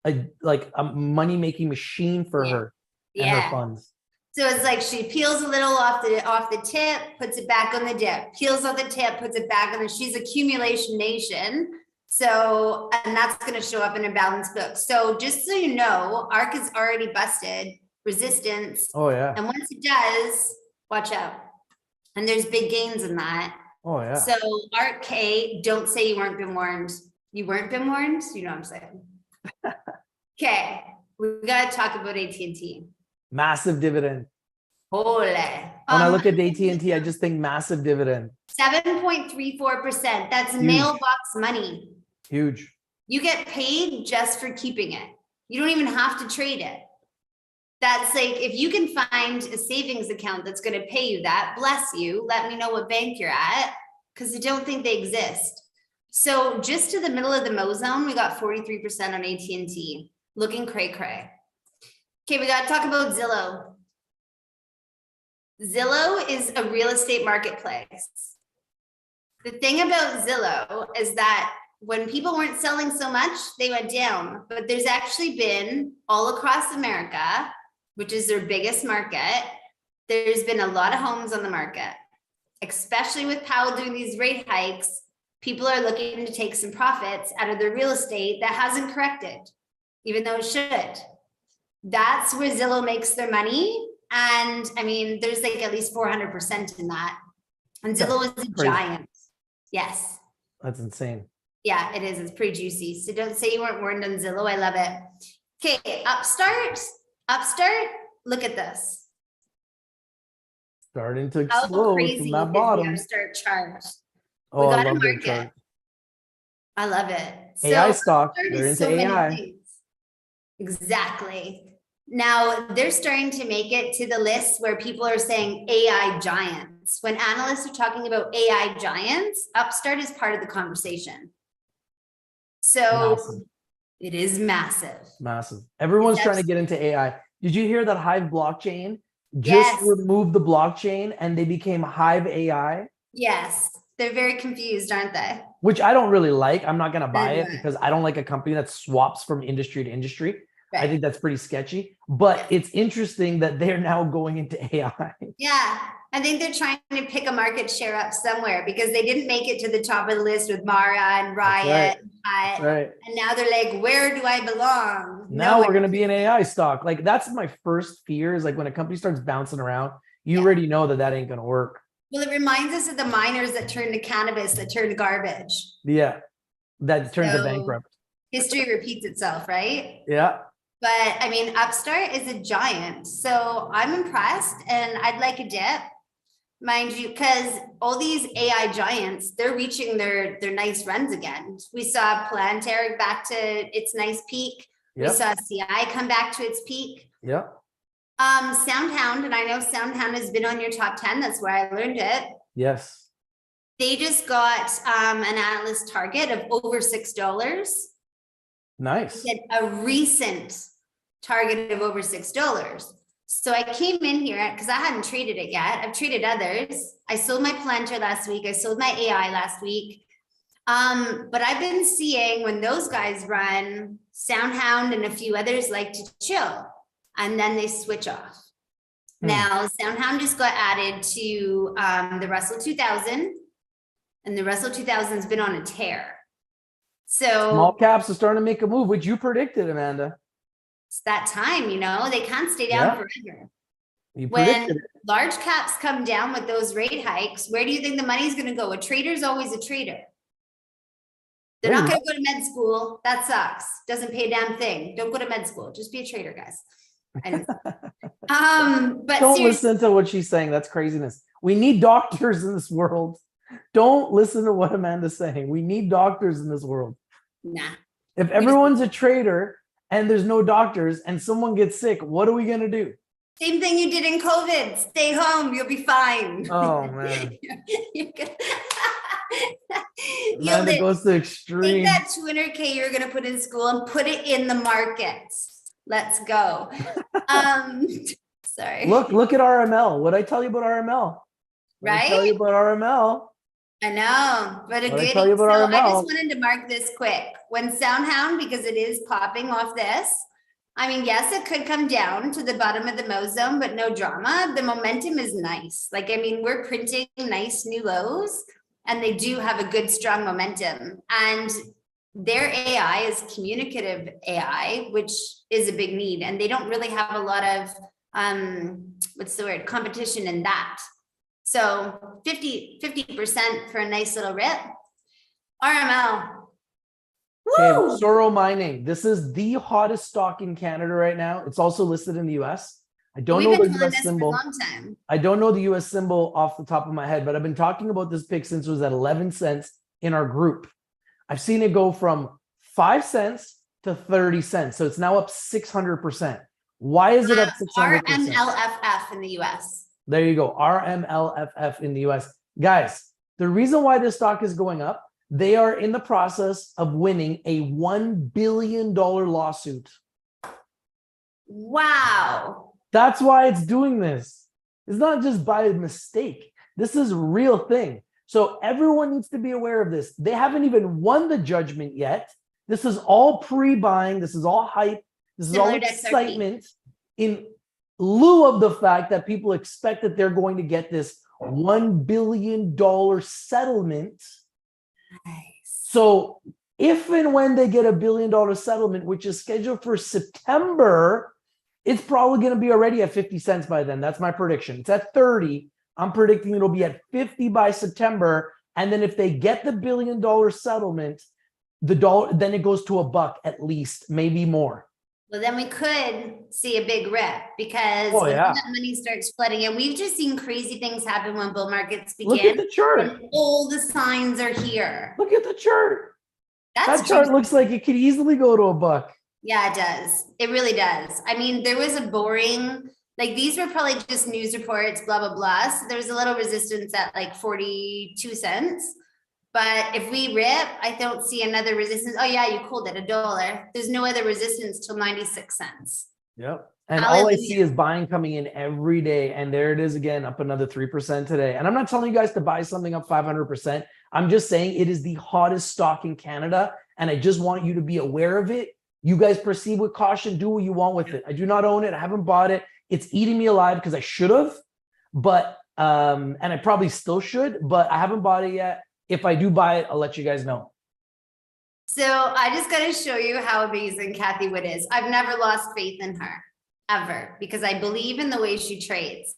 a money-making machine for her and her funds. So it's like she peels a little off the tip, puts it back on the dip, peels off the tip, puts it back on the, she's accumulation nation. So, and that's going to show up in a balance book. So just so you know, ARK is already busted resistance. Oh yeah. And once it does, watch out. And there's big gains in that. Oh yeah. So ARK K, don't say you weren't been warned. You weren't been warned? You know what I'm saying? Okay, we got to talk about AT&T. Massive dividend. Holy. When I look at AT&T, I just think massive dividend. 7.34%. That's huge. Mailbox money. Huge. You get paid just for keeping it. You don't even have to trade it. That's like, if you can find a savings account that's going to pay you that, bless you. Let me know what bank you're at, because I don't think they exist. So just to the middle of the Mo zone, we got 43% on AT&T. Looking cray-cray. Okay, we got to talk about Zillow. Zillow is a real estate marketplace. The thing about Zillow is that when people weren't selling so much, they went down. But there's actually been, all across America, which is their biggest market, there's been a lot of homes on the market. Especially with Powell doing these rate hikes, people are looking to take some profits out of their real estate that hasn't corrected, even though it should. That's where Zillow makes their money. And I mean, there's like at least 400% in that. And Zillow is a giant. Yes. That's insane. Yeah, it is. It's pretty juicy. So don't say you weren't warned on Zillow. I love it. Okay, Upstart, look at this. Starting to How explode from crazy that is bottom. the upstart chart? Oh, We I got to love their mark chart. it. I love it. AI So stock, Upstart they're is into so many AI. things. Exactly. Now they're starting to make it to the list where people are saying AI giants. When analysts are talking about AI giants, Upstart is part of the conversation. So Massive. it is massive. Massive. Everyone's It's trying to get into AI. Did you hear that Hive blockchain just Yes. removed the blockchain and they became Hive AI? Yes. They're very confused, aren't they? Which I don't really like. I'm not going to buy it Right. because I don't like a company that swaps from industry to industry. I Right. think that's pretty sketchy, but it's interesting that they're now going into AI. Yeah. I think they're trying to pick a market share up somewhere because they didn't make it to the top of the list with Mara and Riot and That's Hut. right. And now they're like, where do I belong? Now we're going to be an AI stock. Like that's my first fear is like when a company starts bouncing around, you already know that that ain't going to work. Well, it reminds us of the miners that turned to cannabis, that turned to garbage. Yeah. That turned to bankrupt. History repeats itself, right? Yeah. But I mean, Upstart is a giant. So I'm impressed and I'd like a dip, mind you, because all these AI giants, they're reaching their nice runs again. We saw Planetary back to its nice peak. We saw CI come back to its peak. Yeah. Soundhound, and I know Soundhound has been on your top 10. That's where I learned it. Yes. They just got an analyst target of over $6. Nice. A recent target of over $6. So I came in here because I hadn't traded it yet. I've traded others. I sold my Planter last week. I sold my AI last week. But I've been seeing when those guys run, Soundhound and a few others like to chill and then they switch off. Now, Soundhound just got added to the Russell 2000 and the Russell 2000 has been on a tear. So small caps are starting to make a move, which you predicted, Amanda. It's that time, you know, they can't stay down forever. When large caps come down with those rate hikes, where do you think the money's going to go? A trader's always a trader. They're not going to go to med school. That sucks. Doesn't pay a damn thing. Don't go to med school. Just be a trader, guys. But don't listen to what she's saying. That's craziness. We need doctors in this world. Don't listen to what Amanda's saying. We need doctors in this world. Nah. If everyone's a trader and there's no doctors and someone gets sick, what are we going to do? Same thing you did in COVID. Stay home. You'll be fine. Oh, man. Amanda goes to extreme. Take that 200K you're going to put in school and put it in the markets. Let's go. Sorry. Look at RML. What I tell you about RML? Right? I tell you about RML. I know, but a good. I tell you about RML. I just wanted to mark this quick. When Soundhound, because it is popping off this. I mean, yes, it could come down to the bottom of the Mo zone, but no drama. The momentum is nice. Like, I mean, we're printing nice new lows and they do have a good, strong momentum. And their AI is communicative AI, which is a big need. And they don't really have a lot of, what's the word, competition in that. So 50% for a nice little rip. RML. Okay, Soro Mining. This is the hottest stock in Canada right now. It's also listed in the US. I don't know the US symbol. I don't know the US symbol off the top of my head, but I've been talking about this pick since it was at 11 cents in our group. I've seen it go from 5 cents to 30 cents. So it's now up 600%. Why is it up 600%? RMLFF in the US. There you go. RMLFF in the US. Guys, the reason why this stock is going up, they are in the process of winning a $1 billion lawsuit. Wow. That's why it's doing this. It's not just by mistake. This is a real thing. So everyone needs to be aware of this. They haven't even won the judgment yet. This is all pre-buying. This is all hype. This is all excitement in lieu of the fact that people expect that they're going to get this $1 billion settlement. Nice. So if and when they get a $1 billion settlement, which is scheduled for September, it's probably going to be already at 50 cents by then. That's my prediction. It's at 30. I'm predicting it'll be at 50 by September. And then if they get the $1 billion settlement, then it goes to $1 at least, maybe more. Well, then we could see a big rip because Oh when yeah. that money starts flooding in, we've just seen crazy things happen when bull markets Look at begin. the chart. And all the signs are here. Look at the chart. That's That chart juicy. looks like it could easily go to $1. Yeah, it does. It really does. I mean, there was a boring, like these were probably just news reports, blah, blah, blah. So there's a little resistance at like 42 cents. But if we rip, I don't see another resistance. Oh yeah, you called it $1. There's no other resistance till 96 cents. Yep. And Hallelujah. all I see is buying coming in every day. And there it is again, up another 3% today. And I'm not telling you guys to buy something up 500%. I'm just saying it is the hottest stock in Canada. And I just want you to be aware of it. You guys proceed with caution, do what you want with it. I do not own it. I haven't bought it. It's eating me alive because I should have, but, and I probably still should, but I haven't bought it yet. If I do buy it, I'll let you guys know. So I just got to show you how amazing Kathy Wood is. I've never lost faith in her ever because I believe in the way she trades.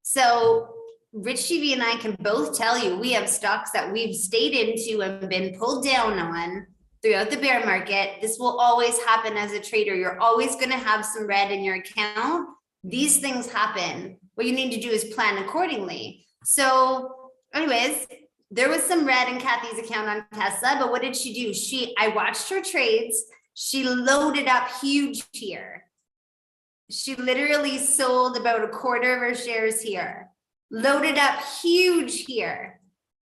So Rich TV and I can both tell you we have stocks that we've stayed into and been pulled down on throughout the bear market. This will always happen as a trader. You're always going to have some red in your account. These things happen. What you need to do is plan accordingly. So anyways, there was some red in Kathy's account on Tesla, but what did she do? I watched her trades. She loaded up huge here. She literally sold about a quarter of her shares here, loaded up huge here,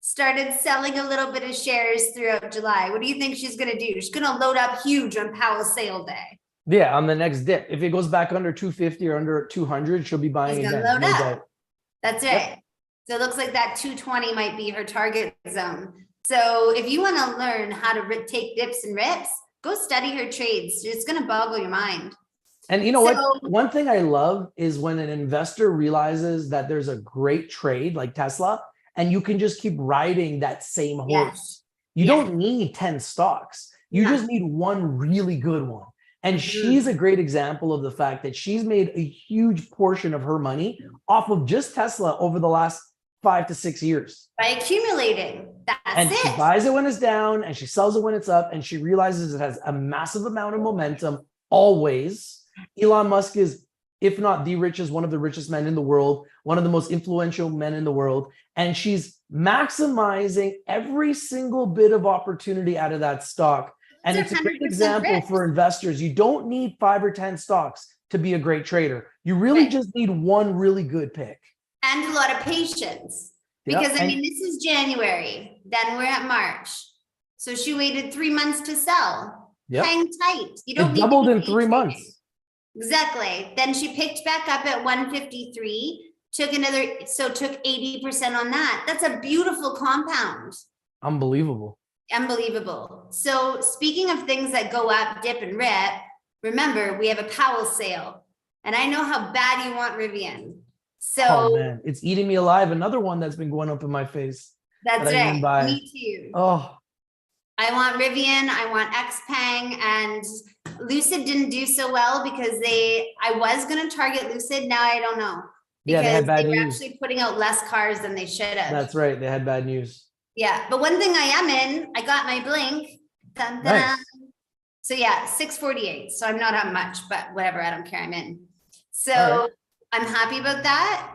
started selling a little bit of shares throughout July. What do you think she's going to do? She's going to load up huge on Powell's sale day. Yeah, on the next dip. If it goes back under 250 or under 200, she'll be buying again. Load no up. doubt. That's right. Yep. So it looks like that 220 might be her target zone. So if you want to learn how to take dips and rips, go study her trades. It's going to boggle your mind. And you know what? One thing I love is when an investor realizes that there's a great trade like Tesla, and you can just keep riding that same horse. You don't need 10 stocks. You just need one really good one. And she's a great example of the fact that she's made a huge portion of her money off of just Tesla over the last 5 to 6 years. By accumulating. And she buys it when it's down and she sells it when it's up, and she realizes it has a massive amount of momentum always. Elon Musk is, if not the richest, one of the richest men in the world, one of the most influential men in the world. And she's maximizing every single bit of opportunity out of that stock. And it's a great example for investors. You don't need 5 or 10 stocks to be a great trader. You really just need one really good pick. And a lot of patience. Because I mean, this is January, then we're at March. So she waited 3 months to sell. Hang tight. You don't need doubled in 3 months. Exactly. Then she picked back up at 153, took 80% on that. That's a beautiful compound. Unbelievable. Unbelievable. So speaking of things that go up, dip and rip, remember we have a Powell sale. And I know how bad you want Rivian. So man, it's eating me alive. Another one that's been going up in my face. That's right. Me too. Oh, I want Rivian, I want XPeng, and Lucid didn't do so well because I was going to target Lucid. Now I don't know. Because they had bad they were news. Actually putting out less cars than they should have. That's right. They had bad news. Yeah. But one thing I am in, I got my blink. Dun, dun, nice. So yeah, 648. So I'm not on much, but whatever. I don't care. I'm in. So I'm happy about that.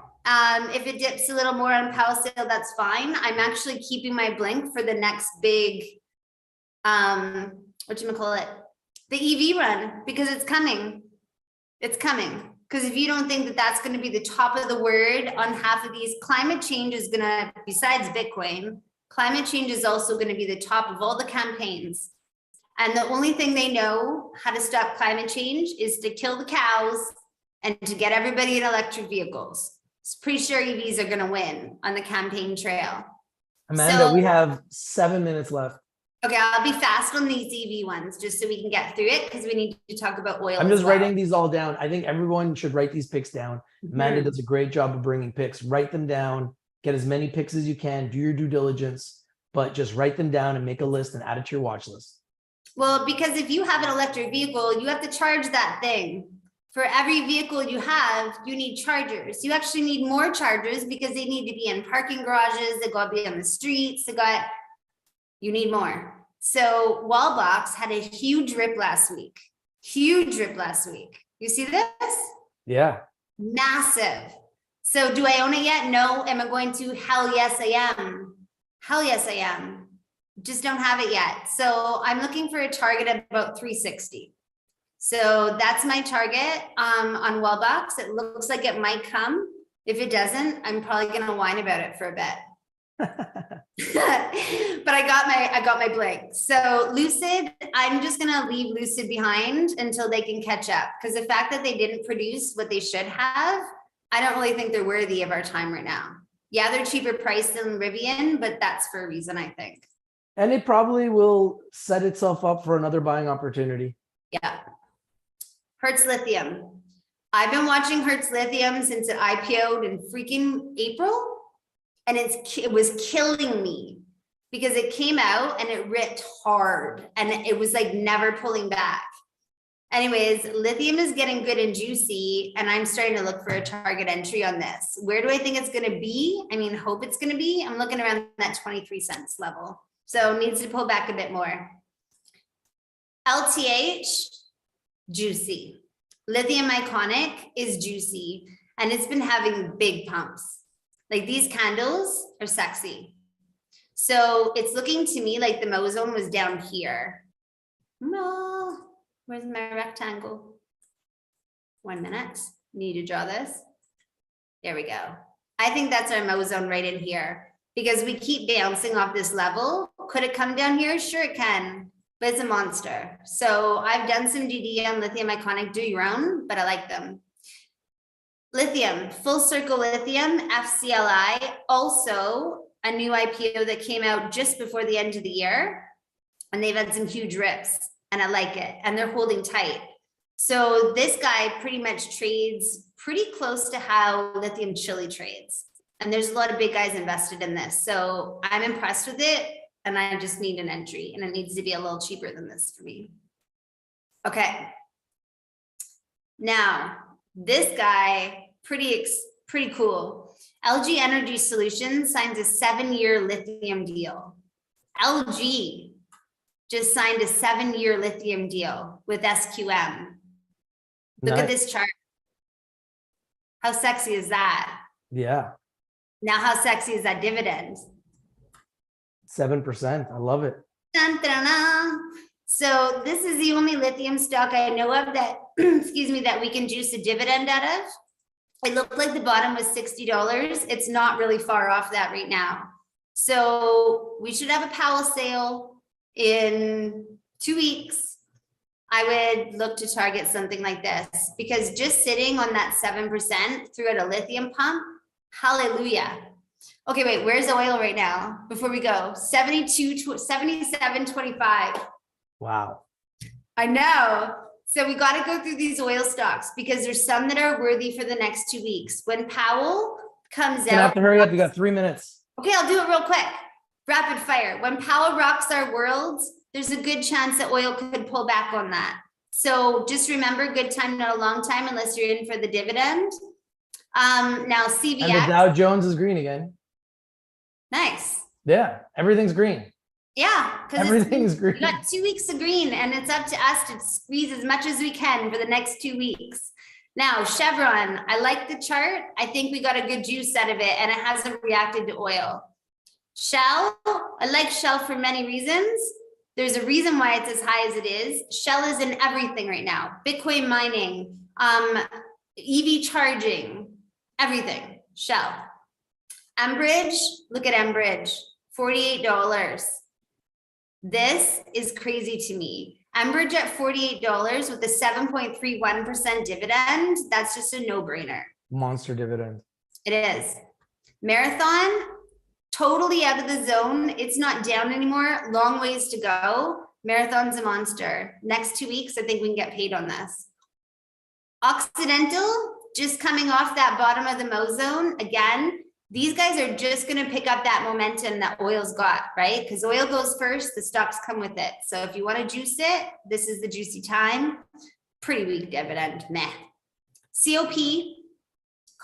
If it dips a little more on Powell sale, that's fine. I'm actually keeping my blink for the next big, whatchamacallit, the EV run, because it's coming. It's coming. Because if you don't think that that's going to be the top of the word on half of these, climate change is going to, besides Bitcoin, climate change is also going to be the top of all the campaigns. And the only thing they know how to stop climate change is to kill the cows and to get everybody in electric vehicles. It's pretty sure EVs are going to win on the campaign trail. Amanda, we have 7 minutes left. Okay, I'll be fast on these EV ones just so we can get through it because we need to talk about oil. I'm just writing these all down. I think everyone should write these picks down. Amanda does a great job of bringing picks. Write them down. Get as many picks as you can. Do your due diligence, but just write them down and make a list and add it to your watch list. Well, because if you have an electric vehicle, you have to charge that thing. For every vehicle you have, you need chargers. You actually need more chargers because they need to be in parking garages. They got to be on the streets. You need more. So Wallbox had a huge rip last week. Huge rip last week. You see this? Yeah. Massive. So do I own it yet? No. Am I going to? Hell yes, I am. Hell yes, I am. Just don't have it yet. So I'm looking for a target at about 360. So that's my target on Wellbox. It looks like it might come. If it doesn't, I'm probably going to whine about it for a bit. But I got my blank. So Lucid, I'm just going to leave Lucid behind until they can catch up. Because the fact that they didn't produce what they should have, I don't really think they're worthy of our time right now. Yeah, they're cheaper priced than Rivian, but that's for a reason, I think. And it probably will set itself up for another buying opportunity. Yeah. Hertz Lithium. I've been watching Hertz Lithium since it IPO'd in freaking April, and it was killing me because it came out and it ripped hard and it was like never pulling back. Anyways, lithium is getting good and juicy, and I'm starting to look for a target entry on this. Where do I think it's going to be? I mean, hope it's going to be. I'm looking around that 23 cents level. So it needs to pull back a bit more. LTH, juicy. Lithium Iconic is juicy, and it's been having big pumps. Like these candles are sexy. So it's looking to me like the Mo zone was down here. No, where's my rectangle? 1 minute. Need to draw this. There we go. I think that's our Mo zone right in here because we keep bouncing off this level. Could it come down here? Sure it can, but it's a monster. So I've done some DD on Lithium Iconic, do your own, but I like them. Lithium, Full Circle Lithium, FCLI, also a new IPO that came out just before the end of the year, and they've had some huge rips, and I like it, and they're holding tight. So this guy pretty much trades pretty close to how Lithium Chile trades, and there's a lot of big guys invested in this, so I'm impressed with it, and I just need an entry, and it needs to be a little cheaper than this for me. Okay. Now, this guy, pretty cool. LG Energy Solutions signs a 7-year lithium deal. LG just signed a 7-year lithium deal with SQM. Look at this chart. How sexy is that? Yeah. Now, how sexy is that dividend? 7%. I love it. Dun, dun, dun. So this is the only lithium stock I know of that, excuse me, that we can juice a dividend out of. It looked like the bottom was $60. It's not really far off that right now. So we should have a Powell sale in 2 weeks. I would look to target something like this because just sitting on that 7% through at a lithium pump, hallelujah. Okay, wait, where's oil right now? Before we go, 77.25. Wow. I know. So we got to go through these oil stocks because there's some that are worthy for the next 2 weeks. When Powell comes out. You have to hurry up. You got 3 minutes. Okay, I'll do it real quick. Rapid fire. When Powell rocks our worlds, there's a good chance that oil could pull back on that. So just remember, good time, not a long time, unless you're in for the dividend. Now CVX. And the Dow Jones is green again. Nice. Yeah, everything's green. Yeah, because everything's green. We got 2 weeks of green, and it's up to us to squeeze as much as we can for the next 2 weeks. Now, Chevron, I like the chart. I think we got a good juice out of it, and it hasn't reacted to oil. Shell, I like Shell for many reasons. There's a reason why it's as high as it is. Shell is in everything right now. Bitcoin mining, EV charging, everything. Shell. Enbridge, look at Enbridge, $48. This is crazy to me. Enbridge at $48 with a 7.31% dividend. That's just a no-brainer. Monster dividend. It is. Marathon, totally out of the zone. It's not down anymore. Long ways to go. Marathon's a monster. Next 2 weeks, I think we can get paid on this. Occidental, just coming off that bottom of the Mo zone. Again, these guys are just going to pick up that momentum that oil's got, right? Because oil goes first, the stocks come with it. So if you want to juice it, this is the juicy time. Pretty weak dividend, meh. COP,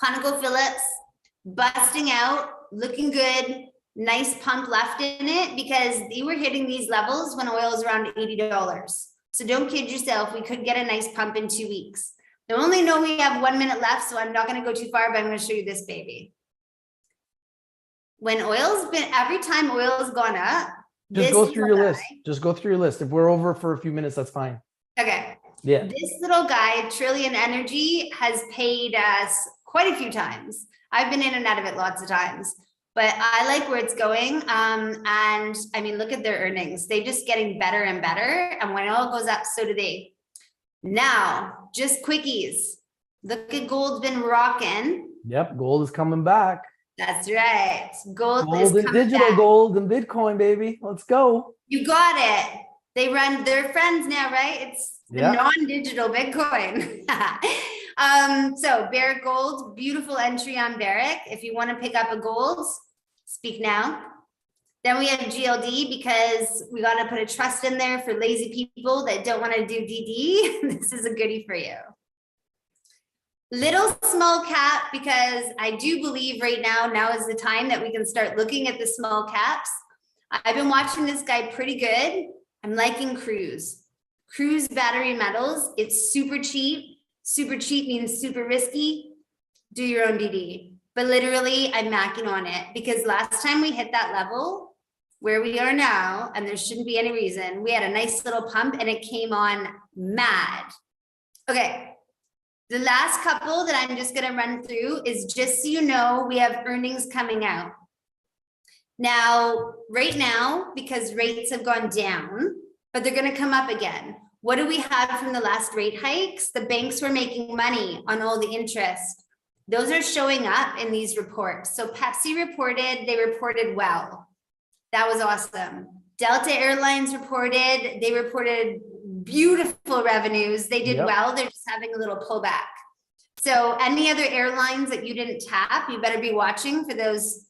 ConocoPhillips, busting out, looking good, nice pump left in it because they were hitting these levels when oil was around $80. So don't kid yourself. We could get a nice pump in 2 weeks. I only know we have 1 minute left, so I'm not going to go too far, but I'm going to show you this baby. When every time oil's gone up, just go through your list. Just go through your list. If we're over for a few minutes, that's fine. Okay. Yeah. This little guy, Trillion Energy, has paid us quite a few times. I've been in and out of it lots of times, but I like where it's going. And I mean, look at their earnings. They're just getting better and better. And when oil goes up, so do they. Now, just quickies. Look at gold's been rocking. Yep. Gold is coming back. That's right. Gold and digital back. Gold and Bitcoin, baby. Let's go. You got it. They're friends now, right? It's the non-digital Bitcoin. So Barrick Gold, beautiful entry on Barrick. If you want to pick up a gold, speak now. Then we have GLD because we got to put a trust in there for lazy people that don't want to do DD. This is a goodie for you. Little small cap, because I do believe right now is the time that we can start looking at the small caps. I've been watching this guy pretty good. I'm liking Cruise. Cruise Battery Metals. It's super cheap. Super cheap means super risky. Do your own DD. But literally, I'm macking on it because last time we hit that level where we are now, and there shouldn't be any reason, we had a nice little pump and it came on mad. Okay. The last couple that I'm just going to run through is just so you know, we have earnings coming out. Now, right now, because rates have gone down, but they're going to come up again. What do we have from the last rate hikes? The banks were making money on all the interest. Those are showing up in these reports. So Pepsi reported, they reported well. That was awesome. Delta Airlines reported, they reported beautiful revenues. They did well. They're just having a little pullback. So any other airlines that you didn't tap, you better be watching for those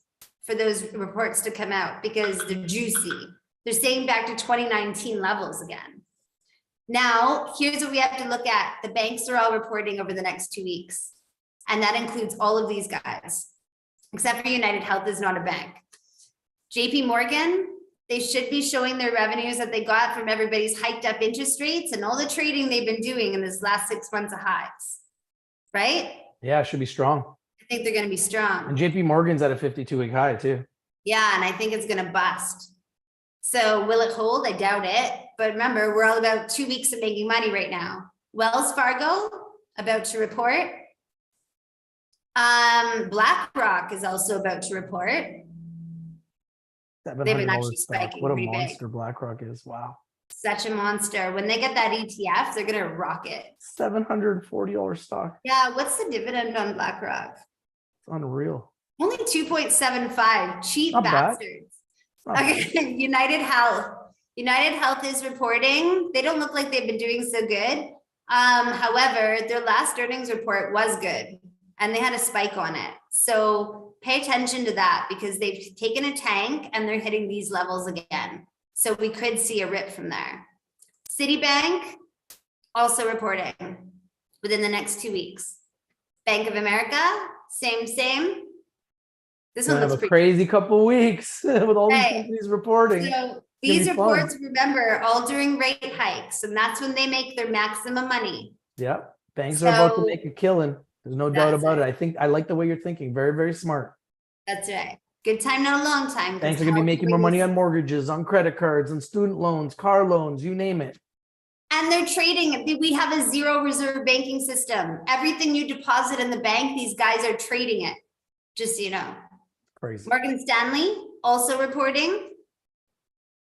reports to come out because they're juicy. They're staying back to 2019 levels again. Now, here's what we have to look at. The banks are all reporting over the next 2 weeks. And that includes all of these guys, except for United Health is not a bank. JP Morgan, they should be showing their revenues that they got from everybody's hiked up interest rates and all the trading they've been doing in this last 6 months of highs, right? Yeah, it should be strong. I think they're going to be strong. And JP Morgan's at a 52-week high too. Yeah, and I think it's going to bust. So will it hold? I doubt it. But remember, we're all about 2 weeks of making money right now. Wells Fargo, about to report. BlackRock is also about to report. They've been actually spiking. What a monster BlackRock is. Wow. Such a monster. When they get that ETF, they're going to rock it. $740 stock. Yeah. What's the dividend on BlackRock? It's unreal. Only 2.75. Cheap Not bastards. Okay. United Health. United Health is reporting. They don't look like they've been doing so good. However, their last earnings report was good and they had a spike on it. So pay attention to that because they've taken a tank and they're hitting these levels again. So we could see a rip from there. Citibank also reporting within the next 2 weeks. Bank of America, same. This one looks pretty crazy couple weeks with all these companies reporting. So these reports, remember, all during rate hikes, and that's when they make their maximum money. Yep. Banks are about to make a killing. There's no doubt about it. I like the way you're thinking. Very, very smart. That's right. Good time, not a long time. Banks are going to be making more money on mortgages, on credit cards, on student loans, car loans, you name it. And they're trading. We have a zero reserve banking system. Everything you deposit in the bank, these guys are trading it. Just so you know. Crazy. Morgan Stanley also reporting.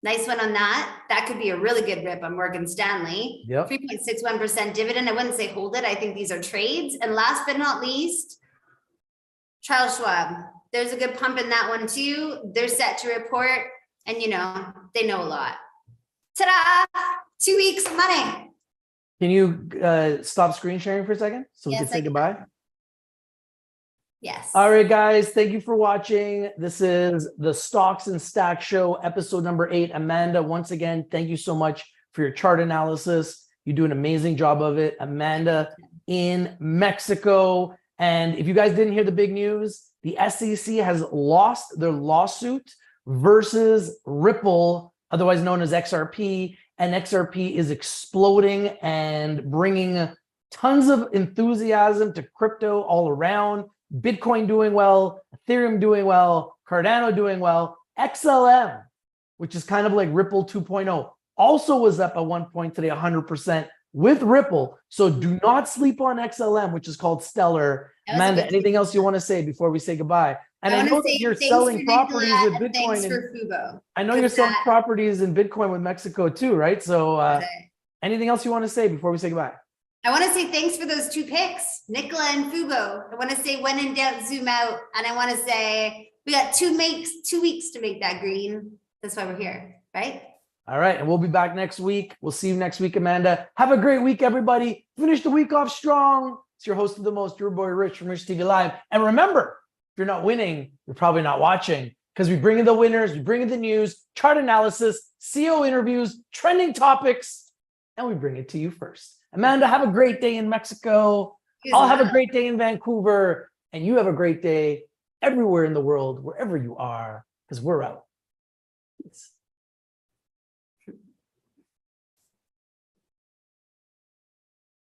Nice one on that. That could be a really good rip on Morgan Stanley. Yep. 3.61% dividend. I wouldn't say hold it. I think these are trades. And last but not least, Charles Schwab. There's a good pump in that one too. They're set to report. And you know, they know a lot. Ta-da! 2 weeks of money. Can you stop screen sharing for a second so we can say goodbye? Yes. All right, guys. Thank you for watching. This is the Stocks and Stacks Show, episode number 8. Amanda, once again, thank you so much for your chart analysis. You do an amazing job of it. Amanda in Mexico. And if you guys didn't hear the big news, the SEC has lost their lawsuit versus Ripple, otherwise known as XRP. and XRP is exploding and bringing tons of enthusiasm to crypto all around. Bitcoin doing well, Ethereum doing well, Cardano doing well. XLM, which is kind of like Ripple 2.0, also was up at one point today 100% with Ripple. So do not sleep on XLM, which is called Stellar. Amanda, anything else you want to say before we say goodbye? And I know that you're selling properties with Bitcoin. Thanks for Fubo. I know you're selling properties in Bitcoin with Mexico too, right? So anything else you want to say before we say goodbye? I want to say thanks for those 2 picks, Nicola and Fubo. I want to say when in doubt, zoom out. And I want to say we got 2 weeks to make that green. That's why we're here, right? All right. And we'll be back next week. We'll see you next week, Amanda. Have a great week, everybody. Finish the week off strong. It's your host of the most, your boy Rich from RichTV Live. And remember, if you're not winning, you're probably not watching, because we bring in the winners, we bring in the news, chart analysis, CEO interviews, trending topics, and we bring it to you first. Amanda, have a great day in Mexico. I'll have a great day in Vancouver. And you have a great day everywhere in the world, wherever you are, because we're out. Peace.